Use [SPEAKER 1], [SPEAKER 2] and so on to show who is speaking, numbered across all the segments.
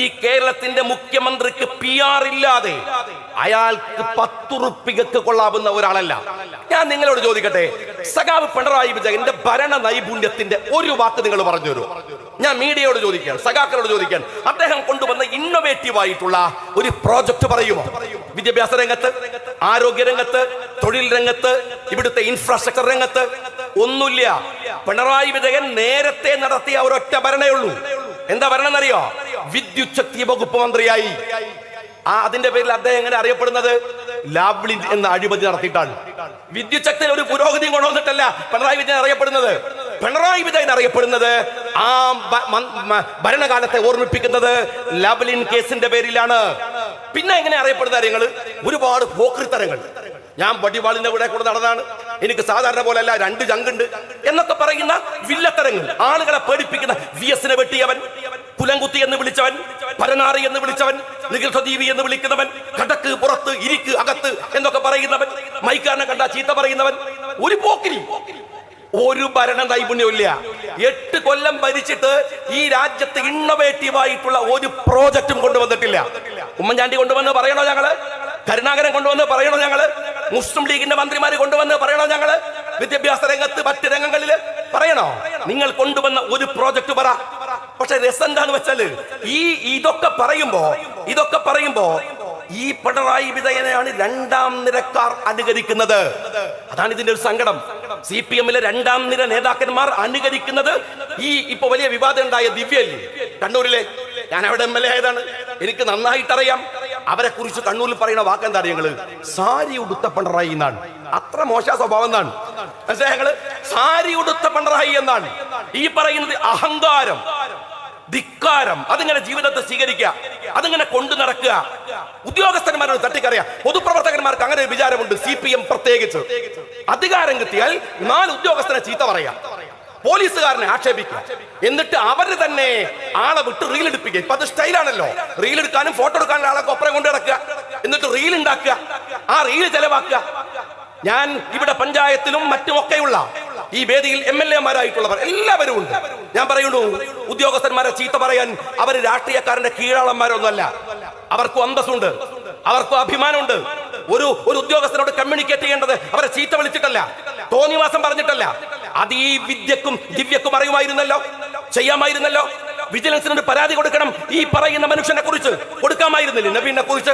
[SPEAKER 1] ഈ കേരളത്തിന്റെ മുഖ്യമന്ത്രിക്ക് PR ഇല്ലാതെ അയാൾക്ക് 10 റുപ്യക്ക് കൊള്ളാവുന്ന ഒരാളല്ല. ഞാൻ നിങ്ങളോട് ചോദിക്കട്ടെ, സഖാവ് പിണറായി വിജയന്റെ ഭരണ നൈപുണ്യത്തിന്റെ ഒരു വാക്ക് നിങ്ങൾ പറഞ്ഞു തരൂ. ഞാൻ മീഡിയയോട് ചോദിക്കാൻ, സഖാക്കളോട് ചോദിക്കാൻ, അദ്ദേഹം കൊണ്ടുവന്ന ഇന്നോവേറ്റീവ് ആയിട്ടുള്ള ഒരു പ്രോജക്റ്റ് പറയുമോ? വിദ്യാഭ്യാസ രംഗത്ത്, ആരോഗ്യ രംഗത്ത്, തൊഴിൽ രംഗത്ത്, ഇവിടുത്തെ ഇൻഫ്രാസ്ട്രക്ചർ രംഗത്ത് ഒന്നുമില്ല. പിണറായി വിജയൻ നേരത്തെ നടത്തിയ ഒരൊറ്റ ഭരണേ ഉള്ളൂ. എന്താ ഭരണം എന്നറിയോ? വിദ്യുത് ശക്തി വകുപ്പ് മന്ത്രിയായി. അതിന്റെ പേരിൽ അദ്ദേഹം എങ്ങനെ അറിയപ്പെടുന്നത്? ലാവ്ലിൻ എന്ന അഴിമതി നടത്തിയിട്ടാണ്. വിദ്യുത് ശക്തിയിൽ ഒരു പുരോഗതി കൊണ്ടുവന്നിട്ടല്ല പിണറായി വിജയൻ അറിയപ്പെടുന്നത്. പിണറായി വിജയൻ അറിയപ്പെടുന്നത് ആ ഭരണകാലത്തെ ഓർമ്മിപ്പിക്കുന്നത് ലാവ്ലിൻ കേസിന്റെ പേരിലാണ്. പിന്നെ എങ്ങനെ അറിയപ്പെടുന്ന കാര്യങ്ങൾ? ഒരുപാട് പോക്രിത്തരങ്ങൾ. ഞാൻ വടിവാളിന്റെ കൂടെ നടന്നാണ്, എനിക്ക് സാധാരണ പോലെയല്ല 2 ചങ്കുണ്ട് എന്നൊക്കെ പറയുന്ന വില്ലത്തരങ്ങൾ, ആളുകളെ പേടിപ്പിക്കുന്ന VS-നെ വെട്ടിയവൻ, കുലംകുത്തി എന്ന് വിളിച്ചവൻ, പരനാറി എന്ന് വിളിച്ചവൻ, നികൃഷ്ടജീവി എന്ന് വിളിക്കുന്നവൻ, കടക്ക് പുറത്ത് ഇരിക്ക് അകത്ത് എന്നൊക്കെ പറയുന്നവൻ, മൈക്കാരനെ കണ്ട ചീത്ത പറയുന്നവൻ, ഒരു പോക്കിരി. ഒരു ഭരണ നൈപുണ്യമില്ല. 8 കൊല്ലം ഭരിച്ചിട്ട് ഈ രാജ്യത്ത് ഇന്നോവേറ്റീവ് ആയിട്ടുള്ള ഒരു പ്രോജക്റ്റും കൊണ്ടുവന്നിട്ടില്ല. ഉമ്മൻചാണ്ടി കൊണ്ടുവന്ന് പറയണോ ഞങ്ങള്? കരുണാകരൻ കൊണ്ടുവന്ന് പറയണോ ഞങ്ങള്? മുസ്ലിം ലീഗിന്റെ മന്ത്രിമാര് കൊണ്ടുവന്ന് പറയണോ ഞങ്ങള്? വിദ്യാഭ്യാസ രംഗത്ത്, മറ്റ് രംഗങ്ങളിൽ പറയണോ? നിങ്ങൾ കൊണ്ടുവന്ന ഒരു പ്രോജക്റ്റ് പറ. പക്ഷെ രസം എന്താന്ന് വെച്ചാല് ഇതൊക്കെ പറയുമ്പോ ഈ പിണറായി വിജയനെയാണ് 2ാം നിരക്കാർ അനുകരിക്കുന്നത്. അതാണ് ഇതിന്റെ ഒരു സങ്കടം. CPM-ലെ 2ാം നിര നേതാക്കന്മാർ അനുകരിക്കുന്നത് ഈ ഇപ്പൊ വലിയ വിവാദം ഉണ്ടായ ദിവ്യല്ലേ, കണ്ണൂരിലെ. ഞാൻ അവിടെ MLA ആയതാണ്, എനിക്ക് നന്നായിട്ടറിയാം. അവരെ കുറിച്ച് കണ്ണൂരിൽ പറയുന്ന വാക്കെന്താ അറിയങ്ങള്? സാരി ഉടുത്ത പിണറായി എന്നാണ്. അത്ര മോശ സ്വഭാവം എന്നാണ്. പക്ഷേ ഞങ്ങള് സാരി ഉടുത്ത പിണറായി എന്നാണ് ഈ പറയുന്നത്. അഹങ്കാരം, ധിക്കാരം, അതിങ്ങനെ ജീവിതത്തെ സ്വീകരിക്കുക, അതിങ്ങനെ കൊണ്ടു നടക്കുക. ഉദ്യോഗസ്ഥന്മാരോട് തട്ടിക്കറിയാം. പൊതുപ്രവർത്തകന്മാർക്ക് അങ്ങനെ വിചാരമുണ്ട്. CPM പ്രത്യേകിച്ച് അധികാരം കിട്ടിയാൽ 4 ഉദ്യോഗസ്ഥനെ ചീത്ത പറയാം, പോലീസുകാരനെ ആക്ഷേപിക്കുക, എന്നിട്ട് അവര് തന്നെ ആളെ വിട്ട് റീൽ എടുപ്പിക്കുക. ഇപ്പൊ അത് സ്റ്റൈലാണല്ലോ. റീൽ എടുക്കാനും ഫോട്ടോ എടുക്കാനും ആളെ ഒപ്പരം കൊണ്ട് നടക്കുക, എന്നിട്ട് റീൽ ഉണ്ടാക്കുക, ആ റീൽ ചെലവാക്കുക. ഞാൻ ഇവിടെ പഞ്ചായത്തിലും മറ്റുമൊക്കെയുള്ള ഈ വേദിയിൽ MLA-മാരായിട്ടുള്ളവർ എല്ലാവരും ഉണ്ട്. ഞാൻ പറയുന്നു, ഉദ്യോഗസ്ഥന്മാരെ ചീത്ത പറയാൻ അവർ രാഷ്ട്രീയക്കാരന്റെ കീഴാളന്മാരൊന്നുമല്ല. അവർക്കും അന്തസ്സുണ്ട്, അവർക്കും അഭിമാനമുണ്ട്. ഒരു ഉദ്യോഗസ്ഥനോട് കമ്മ്യൂണിക്കേറ്റ് ചെയ്യേണ്ടത് അവരെ ചീത്ത വിളിച്ചിട്ടല്ല, തോന്നിവാസം പറഞ്ഞിട്ടല്ല. അത് ഈ വിദ്യക്കും ദിവ്യക്കും അറിയുമായിരുന്നല്ലോ, ചെയ്യാമായിരുന്നല്ലോ. വിജിലൻസിനോട് പരാതി കൊടുക്കണം ഈ പറയുന്ന മനുഷ്യനെ കുറിച്ച്. കൊടുക്കാമായിരുന്നില്ല നബീനെ കുറിച്ച്.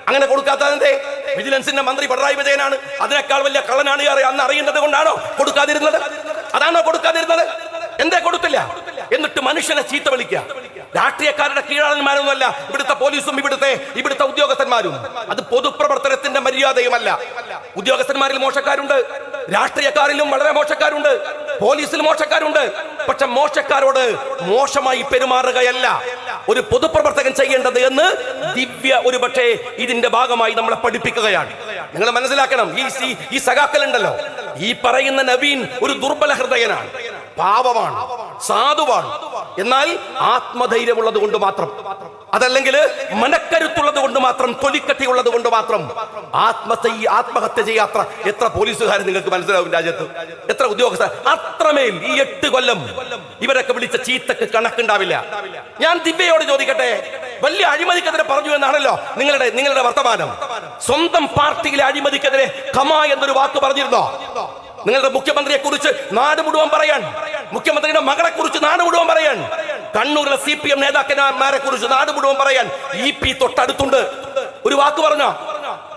[SPEAKER 1] അങ്ങനെ കൊടുക്കാത്തതെന്തേ? വിജിലൻസിന്റെ മന്ത്രി പിണറായി വിജയനാണ്, അതിനേക്കാൾ വലിയ കള്ളനാണ് അന്ന് അറിയുന്നത് കൊണ്ടാണോ കൊടുക്കാതിരുന്നത്? അതാണോ കൊടുക്കാതിരുന്നത്? എന്തേ കൊടുത്തില്ല? എന്നിട്ട് മനുഷ്യനെ ചീത്ത വിളിക്കുക. രാഷ്ട്രീയക്കാരുടെ കീഴാളന്മാരൊന്നുമല്ല ഇവിടുത്തെ പോലീസും ഇവിടുത്തെ ഉദ്യോഗസ്ഥന്മാരും. അത് പൊതുപ്രവർത്തനത്തിന്റെ മര്യാദയുമല്ല. ഉദ്യോഗസ്ഥന്മാരിൽ മോശക്കാരുണ്ട്, രാഷ്ട്രീയക്കാരിലും വളരെ മോശക്കാരുണ്ട്, പോലീസിൽ മോശക്കാരുണ്ട്. പക്ഷെ മോശക്കാരോട് മോശമായി പെരുമാറുകയല്ല ഒരു പൊതുപ്രവർത്തകൻ ചെയ്യേണ്ടത് എന്ന് ദിവ്യ ഒരു പക്ഷേ ഇതിന്റെ ഭാഗമായി നമ്മളെ പഠിപ്പിക്കുകയാണ്. നിങ്ങൾ മനസ്സിലാക്കണം, ഈ സഖാക്കൾ ഉണ്ടല്ലോ, ഈ പറയുന്ന നവീൻ ഒരു ദുർബല ഹൃദയനാണ്, പാവമാണ്, സാധുവാണ്. എന്നാൽ ആത്മധൈര്യമുള്ളത് കൊണ്ട് മാത്രം, അതല്ലെങ്കിൽ മനക്കരുത്തുള്ളത് കൊണ്ട് മാത്രം, തൊലിക്കട്ടിയുള്ളത് കൊണ്ട് മാത്രം ആത്മഹത്യ ചെയ്യാത്ത എത്ര പോലീസുകാരെ നിങ്ങൾക്ക് മനസ്സിലാവും രാജ്യത്ത്? എത്ര ഉദ്യോഗസ്ഥർ? അത്രമേൽ ഈ 8 കൊല്ലം ഇവരൊക്കെ വിളിച്ച ചീത്തക്ക് കണക്കുണ്ടാവില്ല. ഞാൻ ദിവ്യയോട് ചോദിക്കട്ടെ, വലിയ അഴിമതിക്കെതിരെ പറഞ്ഞു എന്നാണല്ലോ നിങ്ങളുടെ വർത്തമാനം. സ്വന്തം പാർട്ടിയിലെ അഴിമതിക്കെതിരെ ഖമ എന്നൊരു വാക്ക് പറഞ്ഞിരുന്നോ? നിങ്ങളുടെ മുഖ്യമന്ത്രിയെ കുറിച്ച് നാട് മുഴുവൻ പറയാൻ, മുഖ്യമന്ത്രിയുടെ മകളെ കുറിച്ച് നാട് മുഴുവൻ പറയാൻ, കണ്ണൂരിലെ CPM നേതാക്കന്മാരെ കുറിച്ച് നാട് മുഴുവൻ പറയാൻ EP തൊട്ടടുത്തുണ്ട്. ഒരു വാക്ക് പറഞ്ഞോ?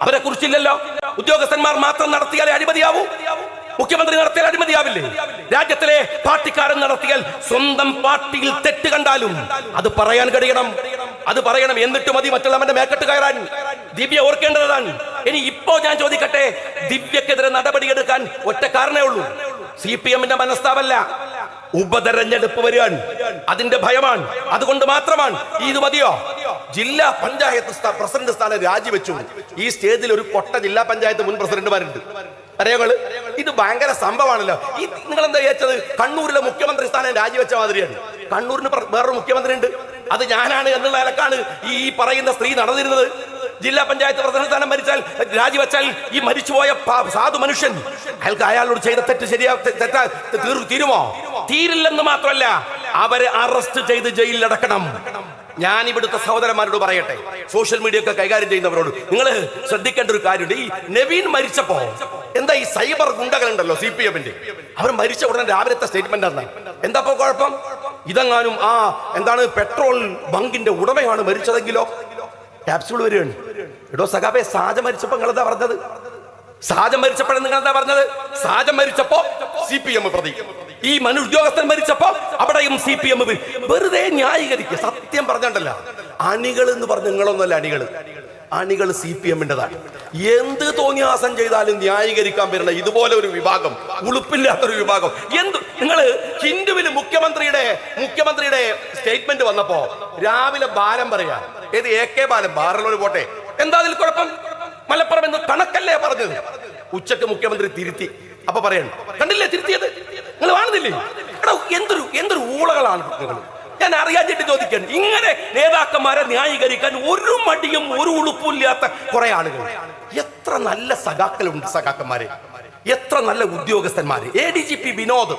[SPEAKER 1] അവരെ കുറിച്ചില്ലല്ലോ. ഉദ്യോഗസ്ഥന്മാർ മാത്രം നടത്തിയാലേ അഴിമതിയാവൂ? മുഖ്യമന്ത്രി നടത്തിയാൽ അഴിമതിയാവില്ലേ? രാജ്യത്തിലെ പാർട്ടിക്കാരൻ നടത്തിയാൽ, സ്വന്തം പാർട്ടിയിൽ തെറ്റ് കണ്ടാലും അത് പറയാൻ കഴിയണം, അത് പറയണം. എന്നിട്ട് മതി മറ്റുള്ളവന്റെ മേക്കെട്ട് കയറാൻ. ദിവ്യ ഓർക്കേണ്ടതാണ്. ഇനി ഇപ്പോ ഞാൻ ചോദിക്കട്ടെ, ദിവ്യക്കെതിരെ നടപടിയെടുക്കാൻ ഒറ്റ കാരണമേ ഉള്ളൂ. CPM-ന്റെ മനസ്താവല്ല, ഉപതെരഞ്ഞെടുപ്പ് വരികയാണ്, അതിന്റെ ഭയമാണ്. അതുകൊണ്ട് മാത്രമാണ്. ഇത് മതിയോ? ജില്ലാ പഞ്ചായത്ത് പ്രസിഡന്റ് സ്ഥാനം രാജിവെച്ചു. ഈ സ്റ്റേജിൽ ഒരു കൊട്ട ജില്ലാ പഞ്ചായത്ത് മുൻ പ്രസിഡന്റുമാരുണ്ട്. അറിയാങ്ങള്, ഇത് ഭയങ്കര സംഭവമാണല്ലോ. നിങ്ങൾ എന്താ വിചാരിച്ചത്? കണ്ണൂരിലെ മുഖ്യമന്ത്രി സ്ഥാനം രാജിവെച്ച മാതിരിയാണ്. കണ്ണൂരിന് വേറൊരു മുഖ്യമന്ത്രി ഉണ്ട്, അത് ഞാനാണ് എന്നുള്ള നിലക്കാണ് ഈ പറയുന്ന സ്ത്രീ നടന്നിരുന്നത്. ജില്ലാ പഞ്ചായത്ത് പ്രസിഡന്റ് സ്ഥാനം രാജിവെച്ചാൽ ഈ മരിച്ചുപോയ സാധു മനുഷ്യൻ അയാളോട് ചെയ്ത തെറ്റ് തീരുമോ? തീരില്ലെന്ന് മാത്രമല്ല, അവരെ അറസ്റ്റ് ചെയ്ത് ജയിലിൽ അടക്കണം. ഞാൻ ഇവിടുത്തെ സഹോദരന്മാരോട് പറയട്ടെ, സോഷ്യൽ മീഡിയ ഒക്കെ കൈകാര്യം ചെയ്യുന്നവരോട്, നിങ്ങൾ ശ്രദ്ധിക്കേണ്ട ഒരു കാര്യമുണ്ട്. ഈ നവീൻ മരിച്ചപ്പോ എന്താ ഈ സൈബർ ഗുണ്ടകളുണ്ടല്ലോ CPM-ന്റെ, അവർ മരിച്ച ഉടനെ രാവിലത്തെ സ്റ്റേറ്റ്മെന്റ് ആണ്. എന്താ കുഴപ്പം? ഇതെങ്ങാനും എന്താണ് പെട്രോൾ ബങ്കിന്റെ ഉടമയാണ് മരിച്ചതെങ്കിലോ ക്യാപ്സ്യൂൾ വരികയാണ്. എടോ സഖാബെ, സാജ മരിച്ചപ്പോ നിങ്ങൾ എന്താ പറഞ്ഞത്? സാജ മരിച്ചപ്പോഴും നിങ്ങൾ എന്താ പറഞ്ഞത്? സാജ മരിച്ചപ്പോ CPM പ്രതി, ഈ ഉദ്യോഗസ്ഥൻ മരിച്ചപ്പോ അവിടെയും CPM. വെറുതെ ന്യായീകരിക്കുക. സത്യം പറഞ്ഞിട്ടല്ല, അണികൾ എന്ന് പറഞ്ഞ നിങ്ങളൊന്നല്ല, അണികൾ CPM-ന്റെതാണ്. എന്ത് തോന്നിയാസം ചെയ്താലും ന്യായീകരിക്കാൻ വരുന്ന ഇതുപോലെ ഒരു വിഭാഗം, ഉളുപ്പില്ലാത്തൊരു വിഭാഗം. നിങ്ങൾ ഹിന്ദുവിൽ മുഖ്യമന്ത്രിയുടെ സ്റ്റേറ്റ്മെന്റ് വന്നപ്പോ രാവിലെ ബാലം പറയാ, ഏത് AK ബാലം, ബാറുള്ളൊരു പോട്ടെ, എന്താ അതിൽ കുഴപ്പം? മലപ്പുറം എന്ന് കണക്കല്ലേ പറഞ്ഞത്. ഉച്ചക്ക് മുഖ്യമന്ത്രി തിരുത്തി. അപ്പൊ പറയണം, കണ്ടില്ലേ തിരുത്തിയത്? നിങ്ങൾ കാണുന്നില്ലേ? എടോ, എന്തൊരു ഊളകളാണ് നിങ്ങൾ. ഞാൻ അറിയാഞ്ഞിട്ട് ചോദിക്കാൻ, ഇങ്ങനെ നേതാക്കന്മാരെ ന്യായീകരിക്കാൻ ഒരു മടിയും ഒരു ഉളുപ്പില്ലാത്ത കുറെ ആളുകൾ. എത്ര നല്ല സഖാക്കളുണ്ട്, എത്ര നല്ല ഉദ്യോഗസ്ഥന്മാര്. ADGP വിനോദ്,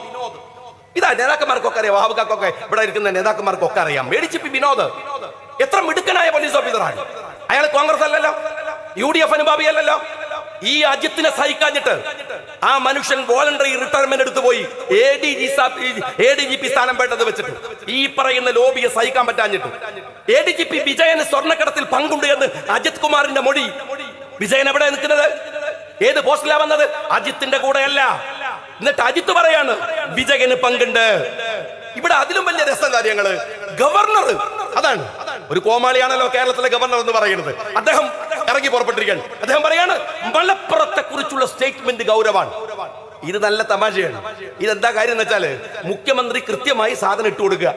[SPEAKER 1] ഇതാ നേതാക്കന്മാർക്കൊക്കെ അറിയാം, വാഹുക്കൊക്കെ ഇവിടെ ഇരിക്കുന്ന നേതാക്കന്മാർക്കൊക്കെ അറിയാം. ADGP വിനോദ് എത്ര മിടുക്കനായ പോലീസ് ഓഫീസറാണ്. അയാൾ കോൺഗ്രസ് അല്ലല്ലോ, UDF അനുഭാവി അല്ലല്ലോ. ഈ അജിത്തിനെ സഹിക്കാഞ്ഞിട്ട് ആ മനുഷ്യൻ വോളണ്ടറി റിട്ടയർമെന്റ് എടുത്തു പോയി ADGP സ്ഥാനം വേണ്ടത് വെച്ചിട്ട് ഈ പറയുന്ന ലോബിയെ സഹിക്കാൻ പറ്റാഞ്ഞിട്ട് ADGP വിജയന് സ്വർണ്ണക്കടത്തിൽ പങ്കുണ്ട് എന്ന് അജിത് കുമാറിന്റെ മൊഴി. വിജയൻ എവിടെ നിൽക്കുന്നത്? ഏത് പോസ്റ്റിലാ വന്നത്? അജിത്തിന്റെ കൂടെയല്ല. എന്നിട്ട് അജിത്ത് പറയാണ് വിജയന് പങ്കുണ്ട്. ഇവിടെ അതിലും വലിയ രസം കാര്യങ്ങള്. ഗവർണർ, അതാണ് ഒരു കോമാളിയാണല്ലോ കേരളത്തിലെ ഗവർണർ എന്ന് പറയുന്നത്. അദ്ദേഹം ഇറങ്ങി പുറപ്പെട്ടിരിക്കുകയാണ്. അദ്ദേഹം പറയാണ് മലപ്പുറത്തെ കുറിച്ചുള്ള സ്റ്റേറ്റ്മെന്റ് ഗൗരവാണ്. ഇത് നല്ല തമാശയാണ്. ഇതെന്താ കാര്യം എന്ന് വെച്ചാല്, മുഖ്യമന്ത്രി കൃത്യമായി സാധനം ഇട്ടു കൊടുക്കുക,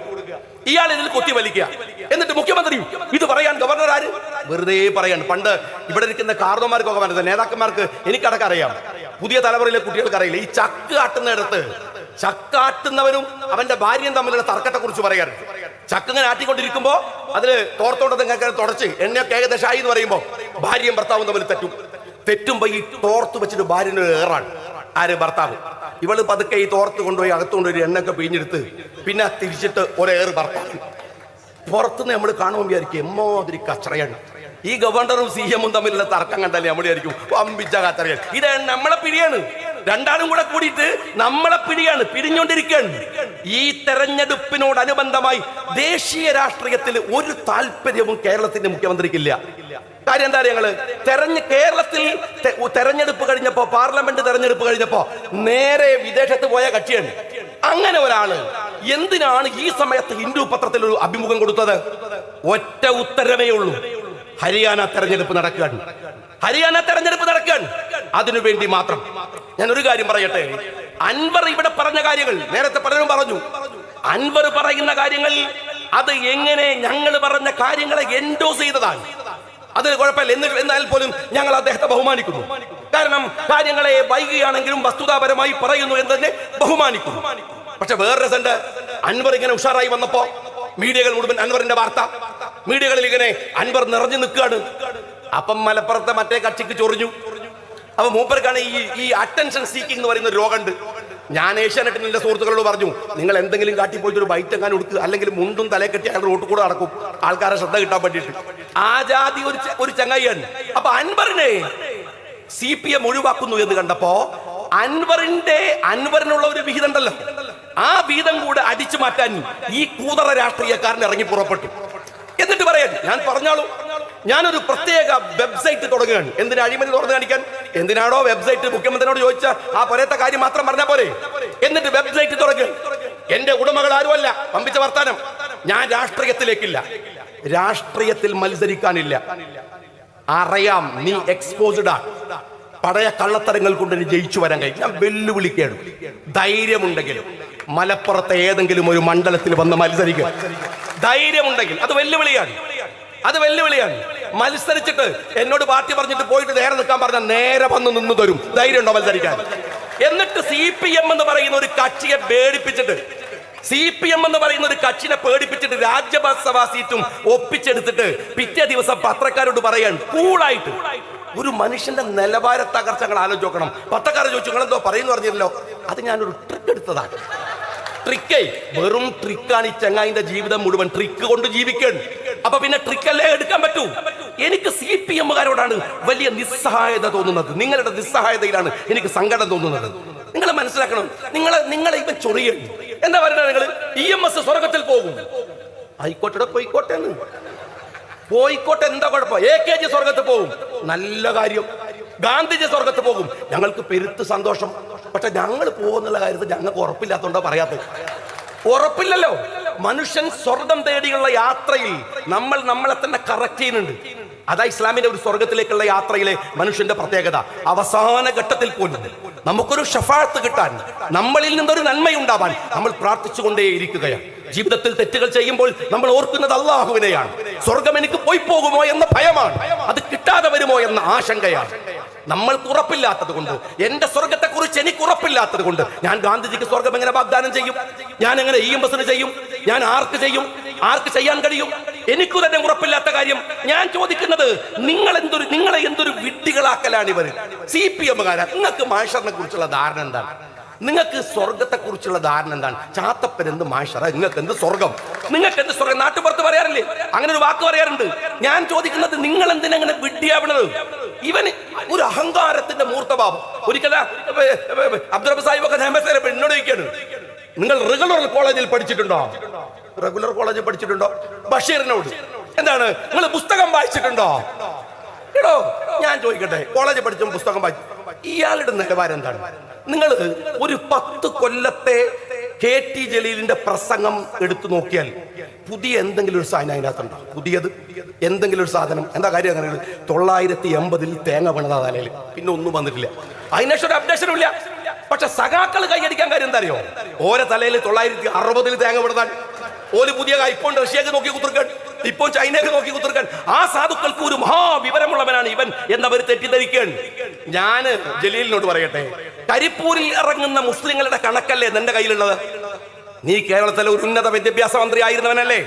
[SPEAKER 1] ഇയാൾ ഇതിൽ കൊത്തി വലിക്കുക, എന്നിട്ട് മുഖ്യമന്ത്രി ഇത് പറയാൻ ഗവർണർ ആര്? വെറുതെ പറയാണ്. പണ്ട് ഇവിടെ ഇരിക്കുന്ന കാർന്നോമാർക്കൊക്കെ പറഞ്ഞത്, നേതാക്കന്മാർക്ക് എനിക്കടക്കം അറിയാം, പുതിയ തലമുറയിലെ കുട്ടികൾക്ക് അറിയില്ല. ഈ ചക്കാട്ടുന്നിടത്ത് ചക്കാട്ടുന്നവനും അവന്റെ ഭാര്യയും തമ്മിലുള്ള തർക്കത്തെ കുറിച്ച് പറയാറുണ്ട്. ചക്കങ്ങനെ ആട്ടിക്കൊണ്ടിരിക്കുമ്പോ അതില് തോർത്തോട്ടത്തെ തുടച്ച് എണ്ണയൊക്കെ ഏകദേശം ആയി എന്ന് പറയുമ്പോ ഭാര്യയും ഭർത്താവും തമ്മിൽ തെറ്റുമ്പോ ഈ തോർത്ത് വെച്ചിട്ട് ഭാര്യന് ഏറാണ്. ആര്? ഭർത്താവ്. ഇവള് പതുക്കെ ഈ തോർത്ത് കൊണ്ടുപോയി അകത്തുകൊണ്ടൊരു എണ്ണയൊക്കെ പിഴിഞ്ഞെടുത്ത് പിന്നെ തിരിച്ചിട്ട് ഒരേറ് ഭർത്താവ്. പുറത്തുനിന്ന് നമ്മൾ കാണുമ്പോൾ വിചാരിക്കും എമ്മാതിരി കച്ചറയാണ്. ഈ ഗവർണറും CM-ഉം തമ്മിലുള്ള തർക്കം കണ്ടല്ലേ നമ്മൾ വിചാരിക്കും അമ്പിച്ച കച്ചറയാണ്. ഇത് നമ്മളെ പിടിയാണ്. രണ്ടാളും കൂടെ കൂടിയിട്ട് നമ്മളെ പിടിഞ്ഞുകൊണ്ടിരിക്കുകയാണ്. ഈ തെരഞ്ഞെടുപ്പിനോടനുബന്ധമായി ദേശീയ രാഷ്ട്രീയത്തിൽ ഒരു താല്പര്യവും കേരളത്തിന്റെ മുഖ്യമന്ത്രിക്കില്ല. കാര്യം എന്താ? കേരളത്തിൽ തെരഞ്ഞെടുപ്പ് കഴിഞ്ഞപ്പോ, പാർലമെന്റ് തെരഞ്ഞെടുപ്പ് കഴിഞ്ഞപ്പോ നേരെ വിദേശത്ത് പോയ കക്ഷിയാണ്. അങ്ങനെ ഒരാള് എന്തിനാണ് ഈ സമയത്ത് ഹിന്ദു പത്രത്തിൽ ഒരു അഭിമുഖം കൊടുത്തത്? ഒറ്റ ഉത്തരമേ ഉള്ളൂ, ഹരിയാന തെരഞ്ഞെടുപ്പ് നടക്കുകയാണ്. അതിനുവേണ്ടി മാത്രം. ഞാൻ ഒരു കാര്യം പറയട്ടെ, അൻവർ ഇവിടെ പറഞ്ഞ കാര്യങ്ങൾ നേരത്തെ പലരും പറഞ്ഞു. അൻവർ പറയുന്ന കാര്യങ്ങൾ അത് എങ്ങനെ ഞങ്ങൾ പറഞ്ഞ കാര്യങ്ങളെ എൻഡോസ് ചെയ്തതാണ്. അതിന് കുഴപ്പമില്ല. എന്നാൽ പോലും ഞങ്ങൾ അദ്ദേഹത്തെ ബഹുമാനിക്കുന്നു. കാരണം കാര്യങ്ങളെ വൈകിയാണെങ്കിലും വസ്തുതാപരമായി പറയുന്നു എന്ന് തന്നെ ബഹുമാനിക്കുന്നു. പക്ഷെ വേറെ രസമുണ്ട്, അൻവർ ഇങ്ങനെ ഉഷാറായി വന്നപ്പോ മീഡിയകൾ മുഴുവൻ അൻവറിന്റെ വാർത്ത, മീഡിയകളിൽ ഇങ്ങനെ അൻവർ നിറഞ്ഞു നിൽക്കുകയാണ്. അപ്പം മലപ്പുറത്തെ മറ്റേ കക്ഷിക്ക് ചൊറിഞ്ഞു. അപ്പൊ മൂപ്പർക്കാണ് ഈ അറ്റൻഷൻ സീക്കിംഗ് എന്ന് പറയുന്ന രോഗമുണ്ട്. ഞാൻ ഏഷ്യാനെറ്റിൽ എന്റെ സുഹൃത്തുക്കളോട് പറഞ്ഞു, നിങ്ങൾ എന്തെങ്കിലും കാട്ടി പോയിട്ട് ഒരു ബൈറ്റ് എങ്ങാനും എടുക്കുക, അല്ലെങ്കിൽ മുണ്ടും തലയെ കെട്ടി അയാൾ റോട്ടിൽ കൂടെ നടക്കും ആൾക്കാരെ ശ്രദ്ധ കിട്ടാൻ വേണ്ടിയിട്ട്. ആ ജാതി ഒരു ചങ്ങായിയാണ്. അപ്പൊ അൻവറിനെ CPM ഒഴിവാക്കുന്നു എന്ന് കണ്ടപ്പോ അൻവറിനുള്ള ഒരു വിഹിതം ഉണ്ടല്ലോ, ആ വിഹിതം കൂടെ അടിച്ചു മാറ്റാൻ ഈ കൂതറ രാഷ്ട്രീയക്കാരൻ ഇറങ്ങി പുറപ്പെട്ടു. എന്നിട്ട് പറയാൻ, ഞാൻ പറഞ്ഞാളൂ, ഞാനൊരു പ്രത്യേക വെബ്സൈറ്റ് തുടങ്ങുകയാണ്. എന്തിനാ അഴിമതി തുറന്നു കാണിക്കാൻ? എന്തിനാണോ വെബ്സൈറ്റ്? മുഖ്യമന്ത്രിയോട് ചോദിച്ച ആ പറയത്ത കാര്യം മാത്രം പറഞ്ഞാൽ പോരെ. എന്നിട്ട് വെബ്സൈറ്റ് തുറക്കുക. എന്റെ ഉടമകൾ ആരുമല്ല, പമ്പിച്ച വർത്താനം. ഞാൻ രാഷ്ട്രീയത്തിലേക്കില്ല, രാഷ്ട്രീയത്തിൽ മത്സരിക്കാനില്ല. അറിയാം നീ എക്സ്പോസ്ഡ് ആണ്, പഴയ കള്ളത്തരങ്ങൾ കൊണ്ട് നീ ജയിച്ചു വരാൻ കഴിയും. ഞാൻ വെല്ലുവിളിക്കുകയാണ്. ധൈര്യമുണ്ടെങ്കിൽ മലപ്പുറത്തെ ഏതെങ്കിലും ഒരു മണ്ഡലത്തിൽ വന്ന് മത്സരിക്കുക. ധൈര്യമുണ്ടെങ്കിൽ അത് വെല്ലുവിളിയാണ്. മത്സരിച്ചിട്ട് എന്നോട് പാർട്ടി പറഞ്ഞിട്ട് പോയിട്ട് നേരെ നിൽക്കാൻ പറഞ്ഞാൽ നേരെ വന്ന് നിന്ന് തരും. ധൈര്യം ഉണ്ടോ മത്സരിക്കാൻ? എന്നിട്ട് CPM എന്ന് പറയുന്ന ഒരു കക്ഷിയെ പേടിപ്പിച്ചിട്ട് രാജ്യസഭാ സീറ്റും ഒപ്പിച്ചെടുത്തിട്ട് പിറ്റേ ദിവസം പത്രക്കാരോട് പറയാൻ കൂളായിട്ട്. ഒരു മനുഷ്യന്റെ നിലവാര തകർച്ചകൾ ആലോചിക്കണം. പത്രക്കാരെ ചോദിച്ചു നിങ്ങൾ എന്തോ പറയുന്നു പറഞ്ഞല്ലോ, അത് ഞാനൊരു ട്രിക്ക് എടുത്തതാണ്. വെറും ട്രിക്കാണ്. ഈ ചങ്ങായിന്റെ ജീവിതം മുഴുവൻ ട്രിക്ക് കൊണ്ട് ജീവിക്കാൻ. അപ്പൊ പിന്നെ ട്രിക്കല്ലേ എടുക്കാൻ പറ്റൂ. എനിക്ക് CPM-കാരോടാണ് വലിയ നിസ്സഹായത തോന്നുന്നത്. നിങ്ങളുടെ നിസ്സഹായതയിലാണ് എനിക്ക് സങ്കടം തോന്നുന്നത്. നിങ്ങൾ മനസ്സിലാക്കണം. നിങ്ങളെ ഇവ ചൊറിയണം. എന്താ പറയുന്നത്? നിങ്ങൾ EMS സ്വർഗത്തിൽ പോകും. ആയിക്കോട്ടെ, പോയിക്കോട്ടെ, എന്താ കുഴപ്പം? AKG സ്വർഗത്ത് പോകും, നല്ല കാര്യം. ഗാന്ധിജി സ്വർഗത്ത് പോകും, ഞങ്ങൾക്ക് പെരുത്ത് സന്തോഷം. പക്ഷെ ഞങ്ങൾ പോകുന്നുള്ള കാര്യത്തിൽ ഞങ്ങൾക്ക് ഉറപ്പില്ലാത്തോണ്ടാ പറയാത്തത്. ഉറപ്പില്ലല്ലോ. മനുഷ്യൻ സ്വർഗം തേടിയുള്ള യാത്രയിൽ നമ്മളെ തന്നെ കറക്റ്റ് ചെയ്യുന്നുണ്ട്. അതാ ഇസ്ലാമിന്റെ ഒരു സ്വർഗത്തിലേക്കുള്ള യാത്രയിലെ മനുഷ്യന്റെ പ്രത്യേകത. അവസാന ഘട്ടത്തിൽ പോലും നമുക്കൊരു ഷഫാഅത്ത് കിട്ടാൻ, നമ്മളിൽ നിന്നൊരു നന്മയുണ്ടാവാൻ നമ്മൾ പ്രാർത്ഥിച്ചുകൊണ്ടേയിരിക്കുകയാണ്. ജീവിതത്തിൽ തെറ്റുകൾ ചെയ്യുമ്പോൾ നമ്മൾ ഓർക്കുന്നത് അള്ളാഹുവിനെയാണ്. സ്വർഗം എനിക്ക് പോയി പോകുമോ എന്ന ഭയമാണ്, അത് കിട്ടാതെ വരുമോ എന്ന ആശങ്കയാണ്. നമ്മൾക്ക് ഉറപ്പില്ലാത്തത് കൊണ്ട്, എന്റെ സ്വർഗത്തെ കുറിച്ച് എനിക്ക് ഉറപ്പില്ലാത്തത് കൊണ്ട് ഞാൻ ഗാന്ധിജിക്ക് സ്വർഗം എങ്ങനെ വാഗ്ദാനം ചെയ്യും? ഞാൻ എങ്ങനെ EMS ചെയ്യും? ഞാൻ ആർക്ക് ചെയ്യും? ആർക്ക് ചെയ്യാൻ കഴിയും? എനിക്ക് തന്നെ ഉറപ്പില്ലാത്ത കാര്യം ഞാൻ ചോദിക്കുന്നത്, നിങ്ങളെ എന്തൊരു വിഡ്ഢികളാക്കലാണ് ഇവർ. CPM-കാരാ. നിങ്ങൾക്ക് മാഷറിനെ കുറിച്ചുള്ള ധാരണ എന്താണ്? നിങ്ങൾക്ക് സ്വർഗത്തെ കുറിച്ചുള്ള ധാരണ എന്താണ്? ചാത്തപ്പൻ എന്ത് മാഷറ, നിങ്ങൾക്ക് എന്ത് സ്വർഗം? നിങ്ങൾക്ക് എന്ത് സ്വർഗം? നാട്ടുപുറത്ത് പറയാറില്ലേ, അങ്ങനെ ഒരു വാക്ക് പറയാറുണ്ട്. ഞാൻ ചോദിക്കുന്നത്, നിങ്ങൾ എന്തിനങ്ങനെ വിഡ്ഢിയാവണത്? ഇവന് ഒരു അഹങ്കാരത്തിന്റെ മൂർത്തഭാവം. ഒരിക്കലും അബ്ദുറബ്ബ് സാഹിബൊക്കെ എന്നോട് ചോദിക്കാണ്, നിങ്ങൾ റെഗുലർ കോളേജിൽ പഠിച്ചിട്ടുണ്ടോ? റെഗുലർ കോളേജിൽ പഠിച്ചിട്ടുണ്ടോ? ബഷീറിനോട് എന്താണ്, നിങ്ങൾ പുസ്തകം വായിച്ചിട്ടുണ്ടോ? എടോ, ഞാൻ ചോദിക്കട്ടെ, കോളേജിൽ പഠിച്ച പുസ്തകം വായിച്ചു, ഇയാളുടെ നിലവാരം എന്താണ്? നിങ്ങൾ ഒരു 10 കൊല്ലത്തെ KT ജലീലിന്റെ പ്രസംഗം എടുത്തു നോക്കിയാൽ പുതിയ എന്തെങ്കിലും ഒരു സാധനം അതിനകത്തുണ്ടോ? പുതിയത് എന്തെങ്കിലും ഒരു സാധനം? എന്താ കാര്യം? അങ്ങനെ 980 തേങ്ങ വീണതാ തലയിൽ, പിന്നെ ഒന്നും വന്നിട്ടില്ല. അതിനേഷം ഒരു അപ്ഡേഷനും ഇല്ല. പക്ഷെ സഖാക്കൾ കൈയടിക്കാൻ കാര്യം എന്താ അറിയോ? ഓരോ തലയിൽ 960 തേങ്ങ വീണതാൻ. ഓല് പുതിയ ഇപ്പോൾ റഷ്യക്ക് നോക്കി കുത്തിർക്കാൻ, ഇപ്പോൾ ചൈനയൊക്കെ നോക്കി കുത്തിർക്കാൻ. ആ സാധുക്കൾക്ക് ഒരു മഹാവിവരമുള്ളവനാണ് ഇവൻ എന്നവർ തെറ്റിദ്ധരിക്കാൻ. ഞാന് ജലീലിനോട് പറയട്ടെ, കരിപ്പൂരിൽ ഇറങ്ങുന്ന മുസ്ലിങ്ങളുടെ കണക്കല്ലേ നിന്റെ കയ്യിലുള്ളത്? നീ കേരളത്തിലെ ഒരു ഉന്നത വിദ്യാഭ്യാസ മന്ത്രി ആയിരുന്നവനല്ലേ?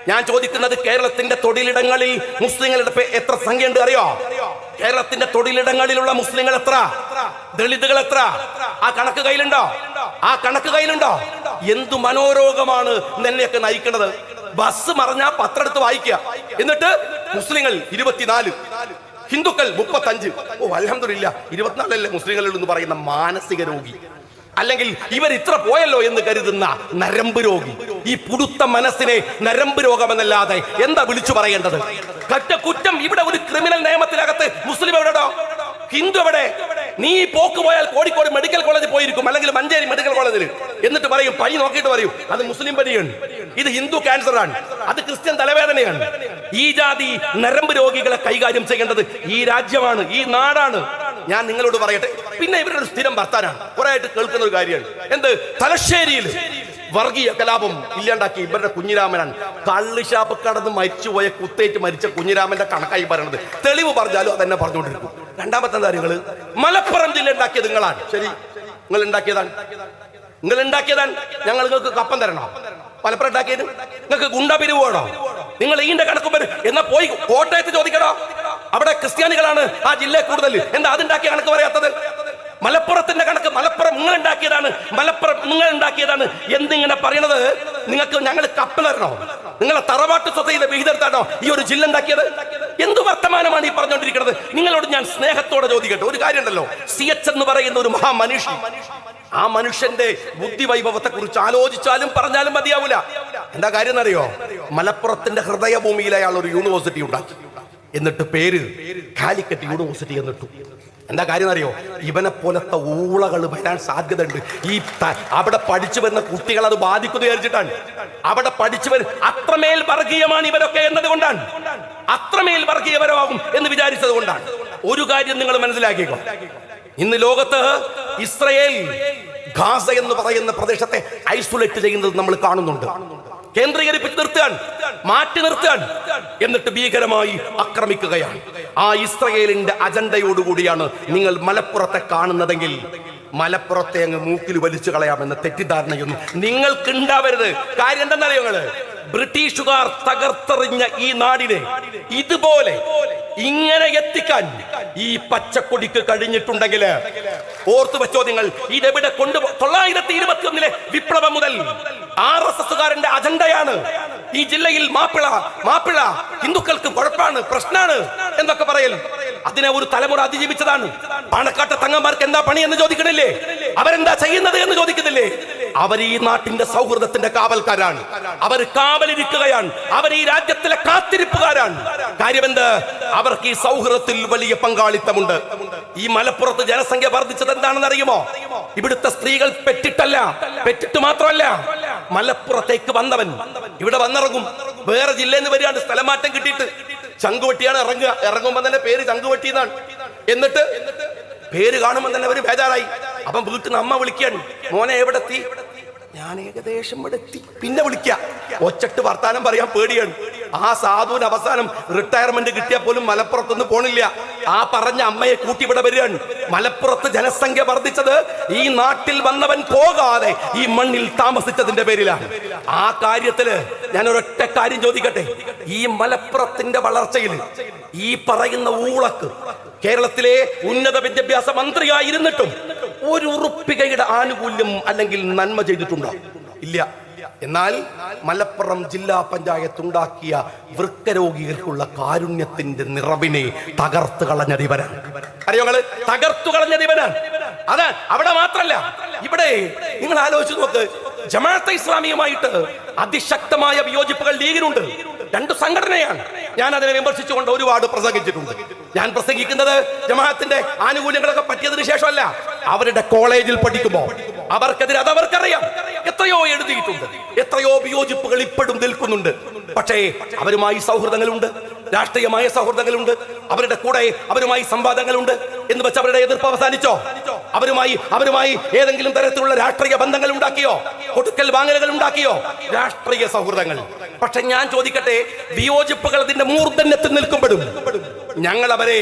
[SPEAKER 1] ഞാൻ ചോദിക്കുന്നത്, കേരളത്തിന്റെ തൊഴിലിടങ്ങളിൽ മുസ്ലിങ്ങളുടെ എത്ര സംഖ്യയുണ്ട് അറിയോ? കേരളത്തിന്റെ തൊഴിലിടങ്ങളിലുള്ള മുസ്ലിങ്ങൾ എത്ര? ദളിതുകൾ എത്ര? ആ കണക്ക് കയ്യിലുണ്ടോ? ആ കണക്ക് കയ്യിലുണ്ടോ? എന്തു മനോരോഗമാണ് നിന്നെയൊക്കെ നയിക്കുന്നത്? ബസ് മറിഞ്ഞാ പത്രം എടുത്ത് വായിക്കുക, എന്നിട്ട് മുസ്ലിങ്ങൾ 24, ഹിന്ദുക്കൾ 35. ഓ അൽഹംദുലില്ലാ, 24 മുസ്ലിങ്ങളിൽ എന്ന് പറയുന്ന മാനസിക രോഗി, അല്ലെങ്കിൽ ഇവർ ഇത്ര പോയല്ലോ എന്ന് കരുതുന്ന നരമ്പ് രോഗി. ഈ പുടുത്ത മനസ്സിനെ നരമ്പ് രോഗമെന്നല്ലാതെ എന്താ വിളിച്ചു പറയേണ്ടത്? കുറ്റം ഇവിടെ ഒരു ക്രിമിനൽ നിയമത്തിനകത്ത് മുസ്ലിം എവിടെയോ, ഹിന്ദു എവിടെ? നീ പോക്ക് പോയാൽ കോഴിക്കോട് മെഡിക്കൽ കോളേജിൽ പോയിരിക്കും, അല്ലെങ്കിൽ മഞ്ചേരി മെഡിക്കൽ കോളേജിൽ, എന്നിട്ട് പറയും, പനി നോക്കിയിട്ട് പറയും അത് മുസ്ലിം പനിയാണ്, ഇത് ഹിന്ദു ക്യാൻസർ ആണ്, അത് ക്രിസ്ത്യൻ തലവേദനയാണ്. ഈ ജാതി നരമ്പ് രോഗികളെ കൈകാര്യം ചെയ്യേണ്ടത് ഈ രാജ്യമാണ്, ഈ നാടാണ്. ഞാൻ നിങ്ങളോട് പറയട്ടെ, പിന്നെ ഇവരുടെ ഒരു സ്ഥിരം വർത്താനാണ്, കുറെ ആയിട്ട് കേൾക്കുന്ന ഒരു കാര്യമാണ്. എന്ത്? തലശ്ശേരിയിൽ വർഗീയ കലാപം ഇല്ലാണ്ടാക്കി ഇവരുടെ കുഞ്ഞിരാമനാണ്. കള്ളിഷാപ്പ് കടന്ന് മരിച്ചുപോയ, കുത്തേറ്റ് മരിച്ച കുഞ്ഞിരാമന്റെ കണക്കായി പറയണത്. തെളിവ് പറഞ്ഞാലും അതെന്നെ പറഞ്ഞുകൊണ്ടിരിക്കും. രണ്ടാമത്തെ കാര്യങ്ങള്, മലപ്പുറം ജില്ല ഉണ്ടാക്കിയത് നിങ്ങളാണ്. ശരി, നിങ്ങൾ ഉണ്ടാക്കിയതാണ്. ഞങ്ങൾ നിങ്ങൾക്ക് കപ്പം തരണോ? മലപ്പുറം ഉണ്ടാക്കിയത് നിങ്ങൾക്ക് ഗുണ്ട പിരിവ് വേണോ? നിങ്ങൾ ഈന്റെ കണക്കും വരും എന്നാ പോയി കോട്ടയത്ത് ചോദിക്കണോ? അവിടെ ക്രിസ്ത്യാനികളാണ് ആ ജില്ലയിൽ കൂടുതൽ. എന്താ അതുണ്ടാക്കിയ കണക്ക് പറയാത്തത്? മലപ്പുറത്തിന്റെ കണക്ക് മലപ്പുറം നിങ്ങൾ ഉണ്ടാക്കിയതാണ് എന്നിങ്ങനെ പറയണത്. നിങ്ങൾക്ക് ഞങ്ങൾ കപ്പ് തരണോ? നിങ്ങളെ തറവാട്ട് സ്വത്തയിലെ വിഹിതത്താണോ ഈ ഒരു ജില്ല ഉണ്ടാക്കിയത്? എന്ത് വർത്തമാനമാണ് ഈ പറഞ്ഞുകൊണ്ടിരിക്കുന്നത്? നിങ്ങളോട് ഞാൻ സ്നേഹത്തോടെ ചോദിക്കട്ടെ, ഒരു കാര്യം ഉണ്ടല്ലോ, CH എന്ന് പറയുന്ന ഒരു മഹാമനുഷ്യൻ, ആ മനുഷ്യന്റെ ബുദ്ധിവൈഭവത്തെ കുറിച്ച് ആലോചിച്ചാലും പറഞ്ഞാലും മതിയാവൂല. എന്താ കാര്യം എന്നറിയോ? മലപ്പുറത്തിന്റെ ഹൃദയഭൂമിയിൽ അയാൾ ഒരു യൂണിവേഴ്സിറ്റി ഉണ്ടാക്കി, എന്നിട്ട് പേര് കാലിക്കറ്റ് യൂണിവേഴ്സിറ്റി എന്നിട്ടു. എന്താ കാര്യം എന്നറിയോ? ഇവനെ പോലത്തെ ഊളകൾ വരാൻ സാധ്യതയുണ്ട്. അവിടെ പഠിച്ചു വരുന്ന കുട്ടികൾ അത് ബാധിക്കുന്നു വിചാരിച്ചിട്ടാണ്. അവിടെ പഠിച്ചു അത്രമേൽ വർഗീയമാണ് ഇവരൊക്കെ എന്നതുകൊണ്ടാണ്, അത്രമേൽ വർഗീയപരമാകും എന്ന് വിചാരിച്ചത് കൊണ്ടാണ്. ഒരു കാര്യം നിങ്ങൾ മനസ്സിലാക്കിക്കോ, ഇന്ന് ലോകത്ത് ഇസ്രയേൽ ഗാസ എന്ന് പറയുന്ന പ്രദേശത്തെ ഐസൊലേറ്റ് ചെയ്യുന്നത് നമ്മൾ കാണുന്നുണ്ട്. കേന്ദ്രീകരിപ്പിച്ച് നിർത്തുകയാണ്, മാറ്റി നിർത്തുകയാണ്, എന്നിട്ട് ഭീകരമായി ആക്രമിക്കുകയാണ്. ആ ഇസ്രയേലിന്റെ അജണ്ടയോടുകൂടിയാണ് നിങ്ങൾ മലപ്പുറത്തെ കാണുന്നതെങ്കിൽ മലപ്പുറത്തെ അങ്ങ് മൂക്കിൽ വലിച്ചു കളയാമെന്ന തെറ്റിദ്ധാരണയൊന്നും നിങ്ങൾക്ക് ഉണ്ടാവരുത്. കാര്യം എന്താണെന്നറിയോ? നിങ്ങള് ബ്രിട്ടീഷുകാർ തകർത്തെറിഞ്ഞ ഈ നാടിനെ ഇതുപോലെ ഇങ്ങനെ എത്തിക്കാൻ ഈ പച്ചക്കൊടിക്ക് കഴിഞ്ഞിട്ടുണ്ടെങ്കിൽ ഓർത്തു വെച്ചോ നിങ്ങൾ, ഇതെവിടെ കൊണ്ടു 921 വിപ്ലവം മുതൽ RSSകാരന്റെ അജണ്ടയാണ് ഈ ജില്ലയിൽ മാപ്പിള ഹിന്ദുക്കൾക്ക് കുഴപ്പമാണ്, പ്രശ്നമാണ് എന്നൊക്കെ പറയൽ അതിനെ ഒരു തലമുറ അതിജീവിച്ചതാണ്. പാണക്കാട്ടെ തങ്ങന്മാർക്ക് എന്താ പണി എന്ന് ചോദിക്കണില്ലേ? അവരെന്താ ചെയ്യുന്നത് എന്ന് ചോദിക്കുന്നില്ലേ? അവർ ഈ നാട്ടിന്റെ സൗഹൃദത്തിന്റെ കാവൽക്കാരാണ്. അവർ കാവലിരിക്കുകയാണ്. അവർ ഈ രാജ്യത്തിലെ കാത്തിരിപ്പുകാരാണ്. കാര്യമെന്ത്? അവർക്ക് ഈ സൗഹൃദത്തിൽ വലിയ പങ്കാളിത്തമുണ്ട്. ഈ മലപ്പുറത്ത് ജനസംഖ്യ വർദ്ധിച്ചത് എന്താണെന്ന് അറിയുമോ? ഇവിടുത്തെ സ്ത്രീകൾ പെറ്റിട്ട് മാത്രമല്ല, മലപ്പുറത്തേക്ക് വന്നവൻ ഇവിടെ വന്നിറങ്ങും. വേറെ ജില്ലയിൽ നിന്ന് വരികയാണ്, സ്ഥലമാറ്റം കിട്ടിയിട്ട്. ചങ്കുവെട്ടിയാണ് ഇറങ്ങുമ്പോൾ തന്നെ പേര് ചങ്കുവെട്ടി എന്നാണ്. എന്നിട്ട് പേര് കാണുമ്പോൾ തന്നെ അവര് ബേജാറായി. അപ്പം വീട്ടിൽ നിന്ന് അമ്മ വിളിക്കാണ്, മോനെ എവിടെ എത്തി? ഞാൻ ഏകദേശം ഇവിടെ എത്തി. പിന്നെ വിളിക്ക, ഒച്ചട്ട് വർത്താനം പറയാൻ പേടിയാണ്. ആ സാധുവിന് അവസാനം റിട്ടയർമെന്റ് കിട്ടിയാൽ പോലും മലപ്പുറത്തൊന്നും പോണില്ല. ആ പറഞ്ഞ അമ്മയെ കൂട്ടി ഇവിടെ വരികയാണ്. മലപ്പുറത്ത് ജനസംഖ്യ വർദ്ധിച്ചത് ഈ നാട്ടിൽ വന്നവൻ പോകാതെ ഈ മണ്ണിൽ താമസിച്ചതിന്റെ പേരിലാണ്. ആ കാര്യത്തില് ഞാൻ ഒരൊറ്റ കാര്യം ചോദിക്കട്ടെ. ഈ മലപ്പുറത്തിന്റെ വളർച്ചയിൽ ഈ പറയുന്ന ഊളക്ക് കേരളത്തിലെ ഉന്നത വിദ്യാഭ്യാസ മന്ത്രിയായിരുന്നിട്ടും ഒരു ഉറുപ്പികയുടെ ആനുകൂല്യം അല്ലെങ്കിൽ നന്മ ചെയ്തിട്ടുണ്ടോ? ഇല്ല. എന്നാൽ മലപ്പുറം ജില്ലാ പഞ്ചായത്ത് ഉണ്ടാക്കിയ വൃക്കരോഗികൾക്കുള്ള കാരുണ്യത്തിന്റെ നിറവിനെ തകർത്തു കളഞ്ഞതിവനാണ്. അറിയോങ്ങള്, തകർത്തു കളഞ്ഞതിവനാണ്. അത് അവിടെ മാത്രല്ല, ഇവിടെ നിങ്ങൾ ആലോചിച്ച് നോക്ക്. ജമാഅത്തെ ഇസ്ലാമിയുമായിട്ട് അതിശക്തമായ വിയോജിപ്പുകൾ ലീഗിനുണ്ട്. രണ്ട് സംഘടനയാണ്. ഞാൻ അതിനെ വിമർശിച്ചുകൊണ്ട് ഒരുപാട് പ്രസംഗിച്ചിട്ടുണ്ട്. ഞാൻ പ്രസംഗിക്കുന്നത് ജമാഅത്തിന്റെ ആനുകൂല്യങ്ങളൊക്കെ പറ്റിയതിനു ശേഷമല്ല. അവരുടെ കോളേജിൽ പഠിക്കുമ്പോൾ അവർക്കെതിരെ അതവർക്കറിയാം. എത്രയോ എഴുതിയിട്ടുണ്ട്, എത്രയോ വിയോജിപ്പുകൾ ഇപ്പോഴും നിൽക്കുന്നുണ്ട്. പക്ഷേ അവരുമായി സൗഹൃദങ്ങളുണ്ട്, രാഷ്ട്രീയമായ സൗഹൃദങ്ങളുണ്ട്. അവരുടെ കൂടെ അവരുമായി സംവാദങ്ങളുണ്ട് എന്ന് വെച്ച് അവരുടെ എതിർപ്പ് അവസാനിച്ചോ? അവരുമായി ഏതെങ്കിലും തരത്തിലുള്ള രാഷ്ട്രീയ ബന്ധങ്ങൾ ഉണ്ടാക്കിയോ? കൊടുക്കൽ വാങ്ങലുകൾ ഉണ്ടാക്കിയോ? രാഷ്ട്രീയ സൗഹൃദങ്ങൾ. പക്ഷെ ഞാൻ ചോദിക്കട്ടെ, വിയോജിപ്പുകൾ അതിന്റെ മൂർധന്യത്തിൽ നിൽക്കുമ്പോഴും ഞങ്ങൾ അവരെ